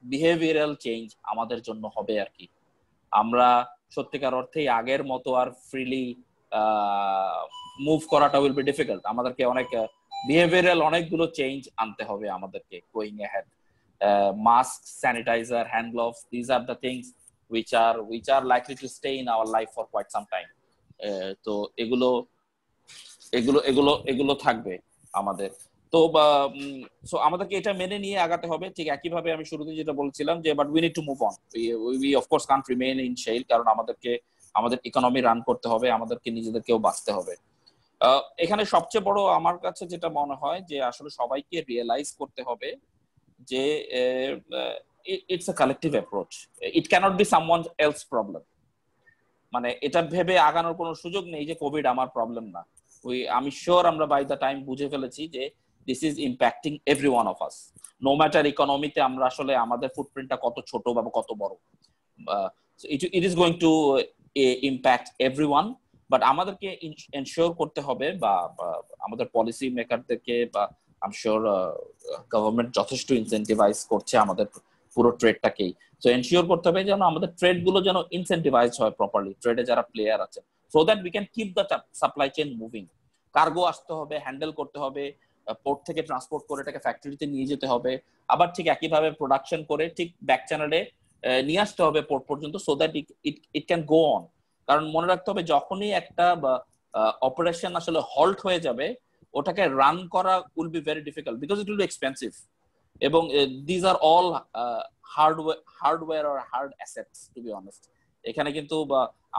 behavioural change আমাদের জন্য হবে আর কি। আমরা সত্যিকার অর্থেই আগের মতো আর ফ্রিলি মুভ করাটা উইল বি ডিফিকাল্ট। আমাদেরকে অনেক বিহেভিয়ারাল অনেকগুলো চেঞ্জ আনতে হবে আমাদেরকে going ahead. Mask, sanitizer, hand gloves, this are the things which are likely to stay in our life for quite some time. তো এগুলো থাকবে আমাদের। তো সো আমাদেরকে এটা মেনে নিয়ে আগাতে হবে। ঠিক একইভাবে আমি শুরুতে যেটা বলছিলাম যে but we need to move on. We of course can't remain in shell, কারণ আমাদের ইকোনমি রান করতে হবে, আমাদেরকে নিজেদেরকেও বাঁচতে হবে। এখানে সবচেয়ে বড় আমার কাছে যেটা মনে হয় যে আসলে সবাইকে রিয়েলাইজ করতে হবে যে it's a collective approach. It cannot be someone else's problem. মানে এটা ভেবে আগানোর কোনো সুযোগ নেই যে কোভিড আমার প্রবলেম না। আমি শিওর আমরা বাই দ্য টাইম বুঝে ফেলেছি যে this is impacting every one of us, no matter ইকোনমিতে আমরা আসলে আমাদের ফুটপ্রিন্টটা কত ছোট বা কত বড়। It is going to impact every one, but আমাদেরকে এনশিওর করতে হবে বা আমাদের পলিসি মেকারদেরকে, বা আই এম শিওর গভর্নমেন্ট যথেষ্ট ইনসেন্টিভাইজ করছে আমাদের পুরো ট্রেডটাকেই। সো এনশিওর করতে হবে যেন আমাদের ট্রেড গুলো যেন ইনসেন্টিভাইজ হয় প্রপারলি, ট্রেডে যারা প্লেয়ার আছে, so that we can keep the supply chain moving. Cargo আসতে হবে, হ্যান্ডেল করতে হবে, পোর্ট থেকে ট্রান্সপোর্ট করে এটাকে ফ্যাক্টরিতে নিয়ে যেতে হবে, আবার ঠিক একইভাবে প্রোডাকশন করে ঠিক ব্যাক চ্যানেলে নিয়ে আসতে হবে পোর্ট পর্যন্ত, so that it can go on. কারণ মনে রাখতে হবে যখনই একটা অপারেশন আসলে হল্ট হয়ে যাবে, ওটাকে রান করা will be very difficult because it will be expensive. এবং these are all hardware or hard assets to be honest. এখানে কিন্তু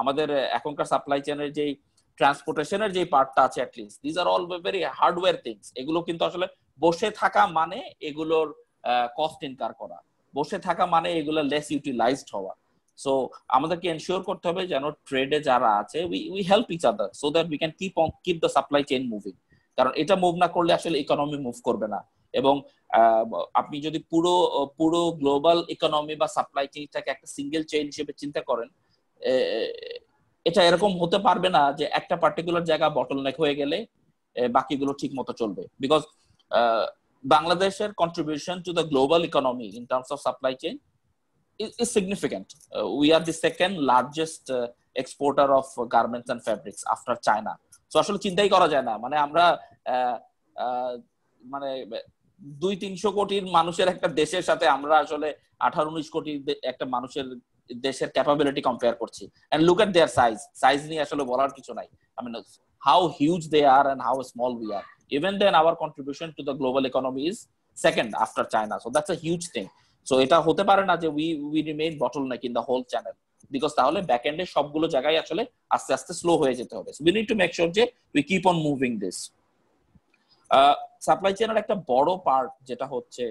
আমাদের এখনকার সাপ্লাই চেনের যেই ট্রান্সপোর্টেশনের যে পার্টটা আছে at least these are all very hardware things. এগুলো কিন্তু আসলে বসে থাকা মানে এগুলোর কস্ট ইনকার করা, বসে থাকা মানে এগুলো লেস ইউটিলাইজড হওয়া। সো আমাদেরকে এনশিওর করতে হবে যেন ট্রেডে যারা আছে we help each other so that we can keep the supply chain moving. কারণ এটা মুভ না করলে আসলে ইকোনমি মুভ করবে না। এবং আপনি যদি পুরো গ্লোবাল ইকোনমি বা সাপ্লাই চেইনটাকে একটা সিঙ্গেল চেইন হিসেবে চিন্তা করেন, এটা এরকম হতে পারবে না যে একটা পার্টিকুলার জায়গা বটলনেক হয়ে গেলে বাকিগুলো ঠিক মতো চলবে। বিকজ বাংলাদেশের contribution to the global economy in terms of supply chain is significant. We are the second largest exporter of garments and fabrics after China. So আসলে চিন্তাই করা যায় না, মানে আমরা মানে 200-300 কোটির মানুষের একটা দেশের সাথে আমরা আসলে 18-19 কোটি একটা মানুষের দেশের ক্যাপাবিলিটি কম্পেয়ার করছি। and look at their size নিয়ে আসলে বলার কিছু নাই। I mean how huge they are and how small we are. Even then our contribution to the global economy is second after China. So that's a huge thing. So এটা হতে পারে না যে we remain bottleneck in the whole channel, because তাহলে back এন্ডে সবগুলো জায়গায় আসলে আস্তে আস্তে স্লো হয়ে যেতে হবে। So we need to make sure যে we keep on moving this. Supply চেইনের একটা বড় পার্ট যেটা হচ্ছে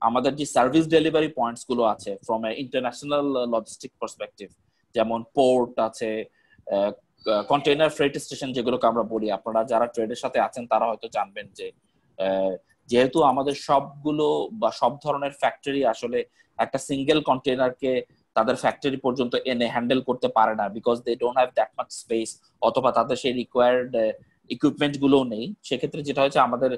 আমাদের যে সার্ভিস ডেলিভারি পয়েন্টস গুলো আছে from a international logistic perspective, যেমন পোর্ট আছে, কন্টেইনার ফ্রেট স্টেশন যেগুলোকে আমরা বলি। আপনারা যারা ট্রেডের সাথে আছেন তারা হয়তো জানবেন যে যেহেতু আমাদের সবগুলো বা সব ধরনের ফ্যাক্টরি আসলে একটা সিঙ্গেল কন্টেইনারকে তাদের ফ্যাক্টরি পর্যন্ত এনে হ্যান্ডেল করতে পারে না, because they don't have that much space, অথবা তাদের সেই রিকোয়ার্ড ইকুইপমেন্ট গুলো নেই। সেক্ষেত্রে যেটা হচ্ছে আমাদের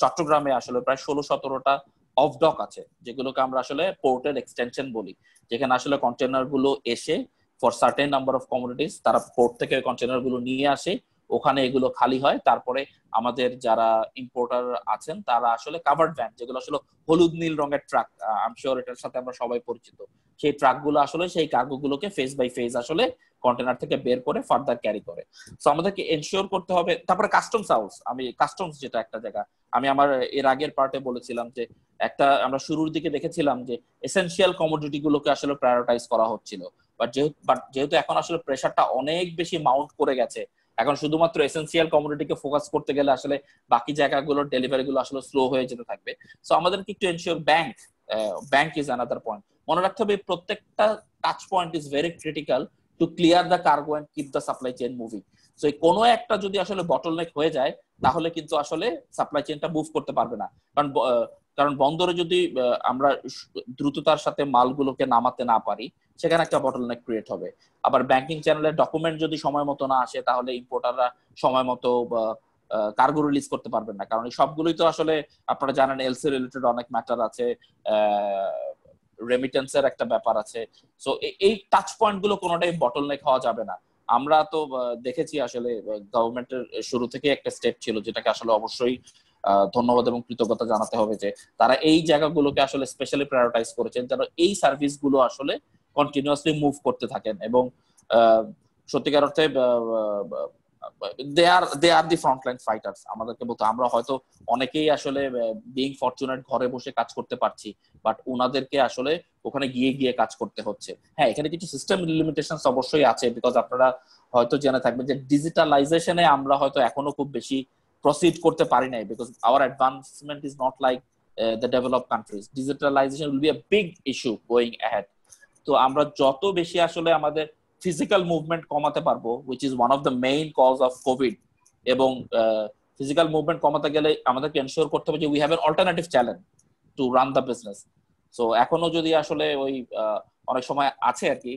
চট্টগ্রামে আসলে প্রায় 16-17টা অফ ডক আছে, যেগুলোকে আমরা আসলে পোর্টের এক্সটেনশন বলি, যেখানে আসলে কন্টেইনার গুলো এসে for certain number of commodities তারা পোর্ট থেকে কন্টেইনার গুলো নিয়ে আসে, ওখানে এগুলো খালি হয়, তারপরে আমাদের যারা ইম্পোর্টার আছেন তারা আসলে কাভার্ড ভ্যান, যেগুলো আসলে হলুদ নীল রঙের ট্রাক, আই এম শিওর এটার সাথে আমরা সবাই পরিচিত, সেই ট্রাকগুলো আসলে সেই কার্গো গুলোকে ফেজ বাই ফেজ আসলে কন্টেনার থেকে বের করে ফার্দার ক্যারি করে। সো আমাদেরকে এনশিওর করতে হবে। তারপরে কাস্টমস হাউস, আমি কাস্টমস যেটা একটা জায়গা, আমি আমার এর আগের পার্টে বলেছিলাম যে একটা আমরা শুরুর দিকে দেখেছিলাম যে এসেনশিয়াল কমোডিটি গুলোকে আসলে প্রায়োরিটাইজ করা হচ্ছিল, বাট যেহেতু এখন আসলে প্রেসারটা অনেক বেশি মাউন্ট করে গেছে, এখন শুধুমাত্র এসেনশিয়াল কমোডিটিকে ফোকাস করতে গেলে আসলে বাকি জায়গাগুলোর ডেলিভারি গুলো আসলে স্লো হয়ে যেতে থাকবে। সো আমাদেরকে একটু ensure bank is another point. মনে রাখতে হবে প্রত্যেকটা touch point is very critical to clear the cargo and keep the supply chain moving. So এই কোনো একটা যদি আসলে বটলনেক হয়ে যায় তাহলে কিন্তু আসলে সাপ্লাই চেইনটা মুভ করতে পারবে না। কারণ বন্দরে যদি আমরা দ্রুততার সাথে মালগুলোকে নামাতে না পারি, সেখানে একটা বটলনেক ক্রিয়েট হবে। আবার ব্যাংকিং চ্যানেলের ডকুমেন্ট যদি সময় মতো না আসে, তাহলে ইম্পোর্টাররা সময় মতো কার্গো রিলিজ করতে পারবেন না, কারণ এই সবগুলোই তো আসলে আপনারা জানেন এলসি রিলেটেড অনেক ম্যাটার আছে, রেমিটেন্সের একটা ব্যাপার আছে। সো এই টাচ পয়েন্ট গুলো কোনোটাই বটলনেক হওয়া যাবে না। আমরা তো দেখেছি আসলে গভর্নমেন্টের শুরু থেকে একটা স্টেপ ছিল, যেটাকে আসলে অবশ্যই ধন্যবাদ এবং কৃতজ্ঞতা জানাতে হবে, যে তারা এই জায়গাগুলোকে আসলে স্পেশালি প্রায়োরিটাইজ করেছেন যেন এই সার্ভিস গুলো আসলে কন্টিনিউয়াসলি মুভ করতে থাকেন। এবং সত্যিকার অর্থে দে আর দি ফ্রন্টলাইন ফাইটার্স। আমাদেরকে বলতে, আমরা হয়তো অনেকেই আসলে বিং ফরচুনেট ঘরে বসে কাজ করতে পারছি, বাট ওনাদেরকে আসলে ওখানে গিয়ে কাজ করতে হচ্ছে। হ্যাঁ, এখানে কিছু সিস্টেম লিমিটেশনস অবশ্যই আছে, বিকজ আপনারা হয়তো জেনে থাকবেন যে ডিজিটালাইজেশনে আমরা হয়তো এখনো খুব বেশি প্রসিড করতে পারি নাই, because our advancement is not like the developed countries. Digitalization will be a big issue going ahead. তো আমরা যত বেশি আসলে আমাদের ফিজিক্যাল মুভমেন্ট কমাতে পারবো, which is one of the main cause of COVID, এবং ফিজিক্যাল মুভমেন্ট কমাতে গেলে আমাদেরকে এনশিওর করতে হবে যে we have an alternative channel to run the business. So এখনো যদি আসলে ওই অনেক সময় আছে আর কি,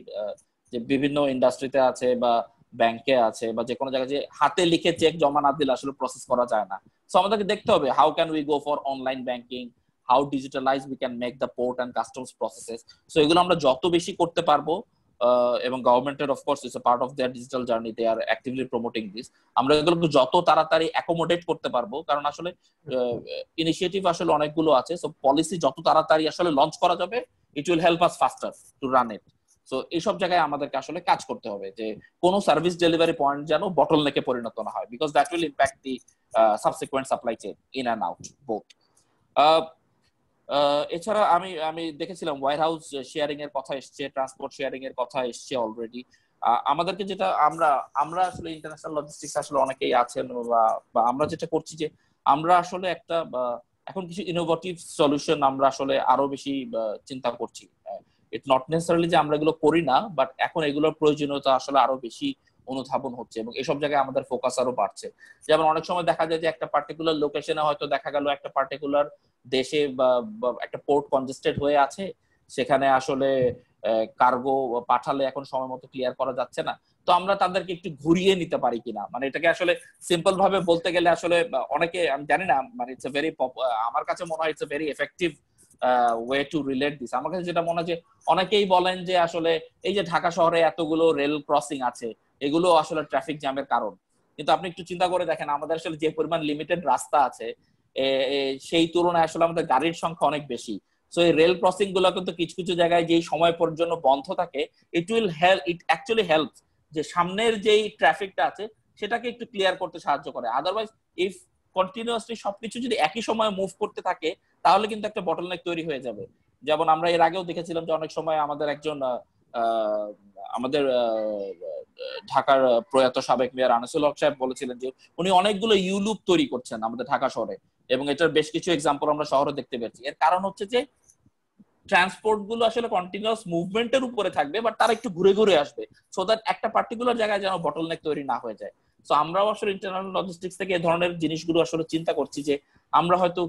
যে বিভিন্ন ইন্ডাস্ট্রিতে আছে বা ব্যাংকে আছে বা যে কোনো জায়গায় যে হাতে লিখে চেক জমা না দিলে আসলে প্রসেস করা যায় না। সো আমাদেরকে দেখতে হবে how can we go for online banking, how digitalized we can make the port and customs processes. So এগুলো আমরা যত বেশি করতে পারবো, এবং গভর্নমেন্টের of course is a part of their digital journey, they are actively promoting this, আমরা এগুলোকে যত তাড়াতাড়ি অ্যাকোমোডেট করতে পারবো, কারণ আসলে ইনিশিয়েটিভ আসলে অনেকগুলো আছে। সো পলিসি যত তাড়াতাড়ি আসলে লঞ্চ করা যাবে, it will help us ফাস্টার to run it. So এইসব জায়গায় আমাদেরকে আসলে কাজ করতে হবে যে কোনো সার্ভিস ডেলিভারি পয়েন্ট যেন বটলনেকে পরিণত না হয়, because that will impact the subsequent supply chain in and out both. এছাড়া আমি আমি দেখেছিলাম ওয়্যার হাউস শেয়ারিং এর কথা এসছে, ট্রান্সপোর্ট শেয়ারিং এর কথা এসছে অলরেডি। আমাদেরকে যেটা আমরা আসলে ইন্টারন্যাশনাল লজিস্টিক্স আসলে অনেকেই আছেন, বা আমরা যেটা করছি যে আমরা আসলে একটা এখন কিছু ইনোভেটিভ সলিউশন আমরা আসলে আরো বেশি চিন্তা করছি। ইট নট নেসেসারিলি যে আমরা এগুলো করি না, বাট এখন এগুলোর প্রয়োজনীয়তা আসলে আরো বেশি অনুধাবন হচ্ছে এবং এসব জায়গায় আমাদের ফোকাস আরো বাড়ছে। যেমন অনেক সময় দেখা যায় যে একটা পার্টিকুলার লোকেশনে হয়তো দেখা গেল একটা পার্টিকুলার দেশে বা একটা পোর্ট কনজেস্টেড হয়ে আছে, সেখানে আসলে কার্গো পাঠালে এখন সময় মতো ক্লিয়ার করা যাচ্ছে না, তো আমরা তাদেরকে একটু ঘুরিয়ে নিতে পারি কিনা। মানে এটাকে আসলে সিম্পল ভাবে বলতে গেলে আসলে অনেকে, আমি জানি না, মানে ইটস এ ভেরি, আমার কাছে মনে হয় it's a very effective way to relate this. আমার কাছে যেটা মনে হয় যে অনেকেই বলেন যে আসলে এই যে ঢাকা শহরে এতগুলো রেল ক্রসিং আছে, এগুলো আসলে ট্রাফিক জ্যামের কারণ। কিন্তু আপনি একটু চিন্তা করে দেখেন, আমাদের আসলে যে পরিমাণ লিমিটেড রাস্তা আছে সেই তুলনায় আসলে আমাদের গাড়ির সংখ্যা অনেক বেশি। সো এই রেল ক্রসিং গুলো কিন্তু কিছু কিছু জায়গায় যেই সময় পর্যন্ত বন্ধ থাকে, ইট অ্যাকচুয়ালি হেল্প যে সামনের যেই ট্রাফিকটা আছে সেটাকে একটু ক্লিয়ার করতে সাহায্য করে। আদারওয়াইজ ইফ কন্টিনিউয়াসলি সবকিছু যদি একই সময় মুভ করতে থাকে তাহলে কিন্তু একটা বটলনেক তৈরি হয়ে যাবে। যেমন আমরা এর আগেও দেখেছিলাম যে অনেক সময় আমাদের একজন আমাদের ঢাকার প্রয়াত সাবেক মেয়র আনিসুল হক সাহেব বলেছিলেন যে উনি অনেকগুলো ইউলুপ তৈরি করছেন আমাদের ঢাকা শহরে, এবং এটার বেশ কিছু এক্সাম্পল আমরা শহরে দেখতে পেয়েছি। এর কারণ হচ্ছে যে ট্রান্সপোর্ট গুলো আসলে কন্টিনিউয়াস মুভমেন্টের উপরে থাকবে, বাট তারা একটু ঘুরে ঘুরে আসবে, সো দ্যাট একটা পার্টিকুলার জায়গায় যেন বটলনেক তৈরি না হয়ে যায়। সো আমরাও আসলে ইন্টারন্যাশনাল লজিস্টিক্স থেকে এই ধরনের জিনিসগুলো আসলে চিন্তা করছি যে আমরা হয়তো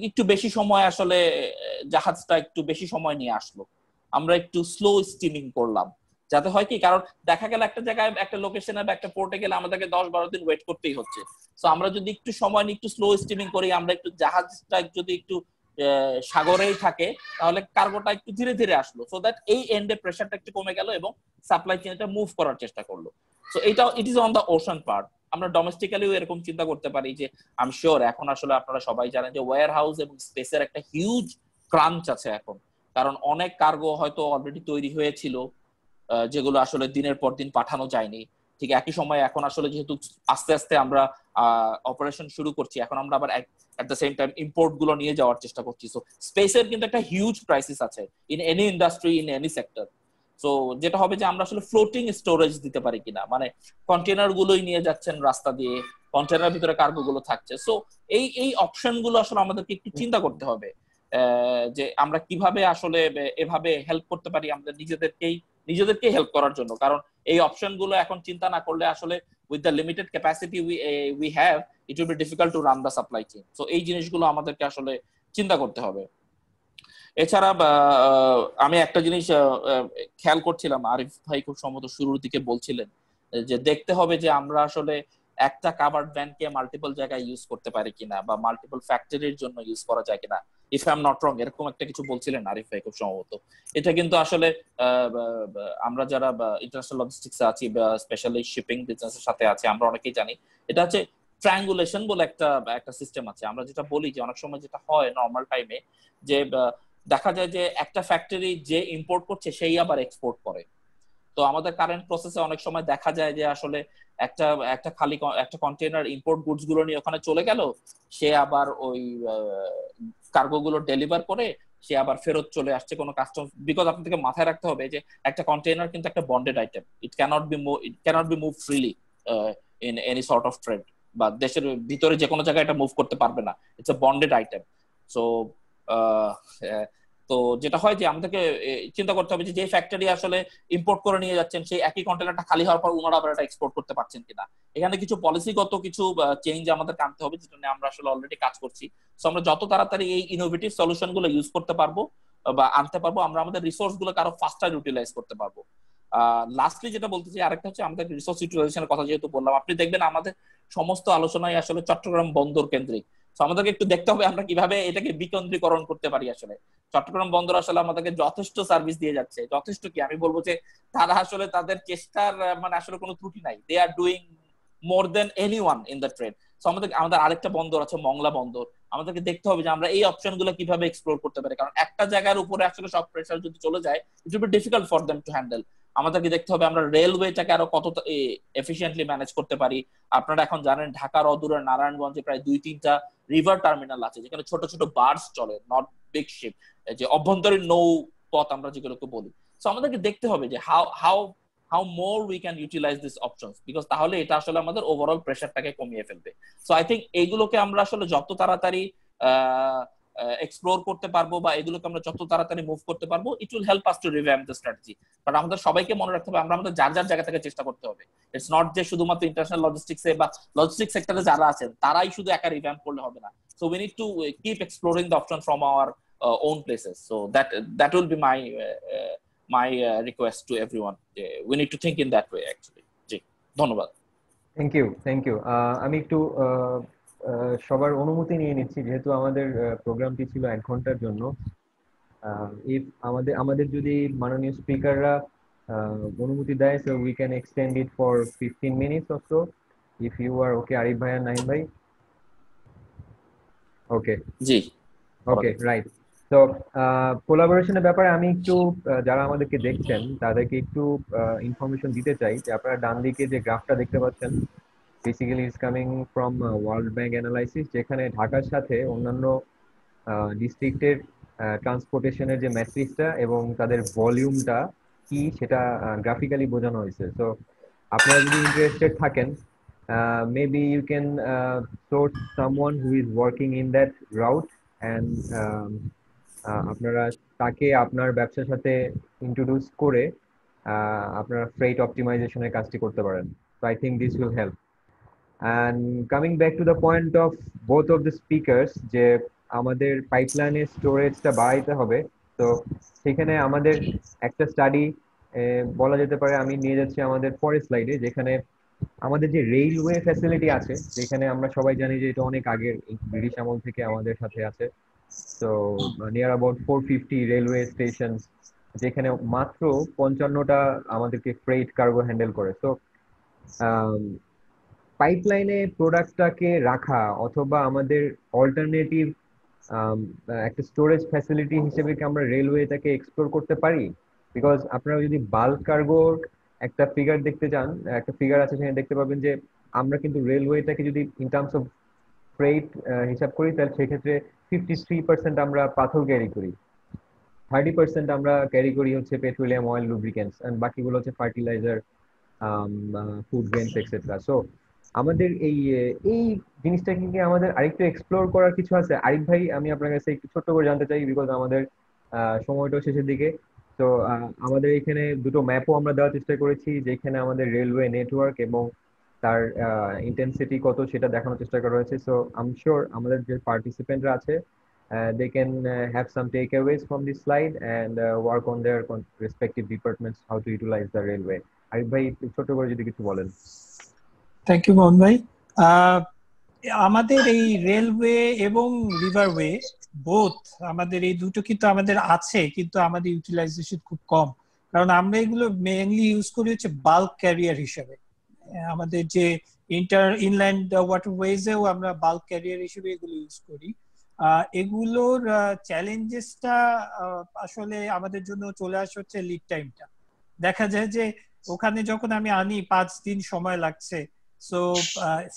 একটু বেশি সময় আসলে জাহাজটা একটু বেশি সময় নিয়ে আসলো, আমরা একটু স্লো স্টিমিং করলাম, যাতে হয় কি, কারণ দেখা গেল একটা জায়গায় একটা লোকেশনে বা একটা পোর্টে গেলে আমাদেরকে 10-12 দিন ওয়েট করতেই হচ্ছে। সো আমরা যদি একটু সময় নিয়ে একটু স্লো স্টিমিং করি, আমরা একটু জাহাজটা যদি একটু সাগরেই থাকে, তাহলে কার্গোটা একটু ধীরে ধীরে আসলো, সো দ্যাট এই এন্ডে প্রেসারটা একটু কমে গেল এবং সাপ্লাই চেইনটা মুভ করার চেষ্টা করলো। সো এটা it is on the ocean part. আমরা ডোমেস্টিক্যালিও এরকম চিন্তা করতে পারি যে আমি শিওর এখন আসলে আপনারা সবাই জানেন যে ওয়্যার হাউস এবং স্পেসের একটা হিউজ ক্রাঞ্চ আছে এখন, কারণ অনেক কার্গো হয়তো অলরেডি তৈরি হয়েছিল যেগুলো আসলে দিনের পর দিন পাঠানো যায়নি। ঠিক একই সময় এখন আসলে যেহেতু আস্তে আস্তে আমরা অপারেশন শুরু করছি, এখন আমরা আবার at the same time import গুলো নিয়ে যাওয়ার চেষ্টা করছি। সো স্পেসের কিন্তু একটা হিউজ ক্রাইসিস আছে in any industry, in any sector. So যেটা হবে যে আমরা আসলে ফ্লোটিং স্টোরেজ দিতে পারি কিনা, মানে কন্টেনার গুলোই নিয়ে যাচ্ছেন রাস্তা দিয়ে, কন্টেনার ভিতরে কার্গো গুলো থাকছে। সো এই অপশন গুলো আসলে আমাদেরকে একটু চিন্তা করতে হবে যে আমরা কিভাবে আসলে এভাবে হেল্প করতে পারি আমাদের নিজেদেরকেই হেল্প করার জন্য। কারণ এই অপশন গুলো এখন চিন্তা না করলে আসলে with the limited capacity we have, it will be difficult to run the supply chain. So এই জিনিসগুলো আমাদেরকে আসলে চিন্তা করতে হবে। এছাড়া আমি একটা জিনিস খেয়াল করছিলাম, আরিফ ভাই খুব সম্ভবত শুরুর দিকে বলছিলেন যে দেখতে হবে যে আমরা আসলে একটা কাভার্ড ভ্যানকে মাল্টিপল জায়গায় ইউজ করতে পারি কিনা, বা মাল্টিপল ফ্যাক্টরির জন্য ইউজ করা যায় কিনা, if I am not wrong, এরকম একটা কিছু বলছিলেন আরিফ ভাই খুব সম্ভবত। এটা কিন্তু আসলে আমরা যারা ইন্টারন্যাশনাল লজিস্টিক্স আছি বা স্পেশালি শিপিং বিজনেসের সাথে আছি, আমরা অনেকেই জানি এটা হচ্ছে ট্রায়াঙ্গুলেশন বলে একটা সিস্টেম আছে। আমরা যেটা বলি যে অনেক সময় যেটা হয় নর্মাল টাইমে যে দেখা যায় যে একটা ফ্যাক্টরি যে ইম্পোর্ট করছে সেই আবার এক্সপোর্ট করে। তো আমাদের কারেন্ট প্রসেসে অনেক সময় দেখা যায় যে আসলে একটা খালি একটা কন্টেইনার ইম্পোর্ট গুডস গুলো নিয়ে ওখানে চলে গেল, সে আবার ওই কার্গো গুলো ডেলিভার করে সে আবার ফেরত চলে আসছে কোনো কাস্টমস। বিকজ আপনাদেরকে মাথায় রাখতে হবে যে একটা কন্টেইনার কিন্তু একটা bonded item, it cannot be move freely in any sort of trade, বা দেশের ভিতরে যে কোনো জায়গায় এটা মুভ করতে পারবে না, it's a bonded item. So তো যেটা হয় যে আমাদেরকে চিন্তা করতে হবে যে ফ্যাক্টরি আসলে ইম্পোর্ট করে নিয়ে যাচ্ছেন সেই একই কন্টেনারটা খালি হওয়ার পর ওনারা আবার এটা এক্সপোর্ট করতে পারছেন কিনা। এখানে কিছু পলিসিগত কিছু চেঞ্জ আমাদের আনতে হবে, যেটা নিয়ে আমরা আসলে অলরেডি কাজ করছি। সো আমরা যত তাড়াতাড়ি এই ইনোভেটিভ সলিউশন গুলো ইউজ করতে পারবো বা আনতে পারবো, আমরা আমাদের রিসোর্স গুলোকে আরো ফাস্টার ইউটিলাইজ করতে পারবো। লাস্টলি যেটা বলতে চাই আরেকটা হচ্ছে আমাদের রিসোর্স ইউটিলাইজেশনের কথা যেহেতু বললাম, আপনি দেখবেন আমাদের সমস্ত আলোচনায় আসলে চট্টগ্রাম বন্দর কেন্দ্রিক। আমাদেরকে একটু দেখতে হবে আমরা কিভাবে এটাকে বিকেন্দ্রীকরণ করতে পারি। আসলে চট্টগ্রাম বন্দর আসলে আমাদেরকে যথেষ্ট সার্ভিস দিয়ে যাচ্ছে, যথেষ্ট কি আমি বলবো যে তারা আসলে তাদের চেষ্টার মানে আসলে কোনো ত্রুটি নাই, they are doing more than anyone in the trade. আমাদের আরেকটা বন্দর আছে মংলা বন্দর, আমাদেরকে দেখতে হবে যে আমরা এই অপশনগুলো কিভাবে এক্সপ্লোর করতে পারি, কারণ একটা জায়গার উপরে আসলে সব প্রেসার যদি চলে যায় ইট will be difficult for them to handle. আমাদেরকে দেখতে হবে আমরা রেলওয়েটাকে আরো কত এফিশিয়েন্টলি ম্যানেজ করতে পারি। আপনারা এখন জানেন ঢাকার অদূরে নারায়ণগঞ্জে প্রায় 2-3টা রিভার টার্মিনাল আছে যেখানে ছোট ছোট বার্জ চলে, নট বিগ শিপ, যে অভ্যন্তরীণ নৌ পথ আমরা যেগুলোকে বলি। সো আমাদেরকে দেখতে হবে যে how more we can utilize these options, because তাহলে এটা আসলে আমাদের ওভারঅল প্রেসারটাকে কমিয়ে ফেলবে। সো আই থিংক এইগুলোকে আমরা আসলে যত তাড়াতাড়ি এক্সপ্লোর করতে পারবো বা এগুলোকে আমরা যত তাড়াতাড়ি মুভ করতে পারবো, it will help us to revamp the strategy. But আমাদের সবাইকে মনে রাখতে হবে আমরা আমাদের যার যার জায়গা থেকে চেষ্টা করতে হবে। ইটস নট যে শুধুমাত্র ইন্টারন্যাশনাল লজিস্টিক্সে বা লজিস্টিক সেক্টরে যারা আছেন তারাই শুধু একা রিভ্যাম্প করলে হবে না। So we need to keep exploring the option from our own places. So that will be my request to everyone. We need to think in that way actually. জি ধন্যবাদ। Thank you. আমি একটু সবার অনুমতি নিয়ে নিচ্ছি, যেহেতু আমাদের প্রোগ্রামটি ছিল 1 ঘন্টার জন্য। ইফ আমাদের যদি মাননীয় স্পিকাররা অনুমতি দেয়, so we can extend it for 15 minutes or so, if you are okay, Arif ভাই আর নাইম ভাই। ওকে জি ওকে রাইট। তো কোলাবোরেশনের ব্যাপারে আমি একটু যারা আমাদেরকে দেখছেন তাদেরকে একটু ইনফরমেশন দিতে চাই যে আপনারা ডান দিকে যে গ্রাফটা দেখতে পাচ্ছেন basically is coming from world bank analysis, যেখানে ঢাকার সাথে অন্যান্য ডিস্ট্রিক্টের ট্রান্সপোর্টেশনের যে ম্যাট্রিক্সটা এবং তাদের ভলিউমটা কি সেটা গ্রাফিক্যালি বোঝানো হয়েছে। তো আপনারা যদি ইন্টারেস্টেড থাকেন, maybe you can source someone who is working in that route and আপনারা তাকে আপনার ব্যবসার সাথে ইন্ট্রোডিউস করে আপনারা ফ্রেট অপটিমাইজেশনের কাজটি করতে পারেন। So I think this will help. And coming back to the point of both of the speakers, যে আমাদের পাইপলাইনের স্টোরেজটা বাড়াইতে হবে, তো সেখানে আমাদের একটা স্টাডি বলা যেতে পারে, আমি নিয়ে যাচ্ছি আমাদের পরের স্লাইডে, যেখানে আমাদের যে রেলওয়ে ফ্যাসিলিটি আছে, যেখানে আমরা সবাই জানি যে এটা অনেক আগের, ব্রিটিশ আমল থেকে আমাদের সাথে আছে। তো নিয়ার অ্যাবাউট 450 রেলওয়ে স্টেশন, যেখানে মাত্র 55টা আমাদেরকে ফ্রেট কার্গো হ্যান্ডেল করে। তো পাইপলাইনে প্রোডাক্টটাকে রাখা অথবা আমাদের অল্টারনেটিভ একটা স্টোরেজ ফ্যাসিলিটি হিসেবে কি আমরা রেলওয়েটাকে এক্সপ্লোর করতে পারি? বিকজ আপনারা যদি বাল্ক কার্গোর একটা ফিগার দেখতে চান, একটা ফিগার আছে সেখানে দেখতে পাবেন যে আমরা কিন্তু রেলওয়েটাকে যদি ইন টার্মস অফ ফ্রেট হিসাব করি, তাহলে সেক্ষেত্রে 53% আমরা পাথর ক্যারি করি, 30% আমরা ক্যারি করি হচ্ছে পেট্রোলিয়াম, অয়েল, লুব্রিকেন্টস, এন্ড বাকিগুলো হচ্ছে fertiliser, food grains etcetera. So আমাদের এই জিনিসটাকে কি আমাদের আরেকটু এক্সপ্লোর করার কিছু আছে? আরিফ ভাই, আমি আপনার কাছে একটু ছোট্ট করে জানতে চাই, বিকজ আমাদের সময়টাও শেষের দিকে। তো আমাদের এখানে দুটো ম্যাপও আমরা দেওয়ার চেষ্টা করেছি, যেখানে আমাদের রেলওয়ে নেটওয়ার্ক এবং তার ইন্টেন্সিটি কত সেটা দেখানোর চেষ্টা করা হয়েছে। সো আই এম শিওর আমাদের যে পার্টিসিপেন্টরা আছে they can have some takeaways from this slide and work on their respective departments how to utilize the railway. Arif ভাই ছোট করে যদি কিছু বলেন। থ্যাংক ইউ মোহন ভাই। আমাদের এই রেলওয়ে এবং রিভারওয়ে বোথ, আমাদের এই দুটো কিন্তু আমাদের আছে, কিন্তু আমাদের ইউটিলাইজেশন খুব কম, কারণ আমরা এগুলো মেইনলি ইউজ করি হচ্ছে বাল্ক ক্যারিয়ার হিসেবে। আমাদের যে ইনল্যান্ড ওয়াটারওয়েজেও আমরা বাল্ক ক্যারিয়ার হিসেবে এগুলো ইউজ করি। এগুলোর চ্যালেঞ্জেসটা আসলে আমাদের জন্য চলে আসে হচ্ছে লিড টাইমটা। দেখা যায় যে ওখানে যখন আমি আনি 5 দিন সময় লাগছে, সো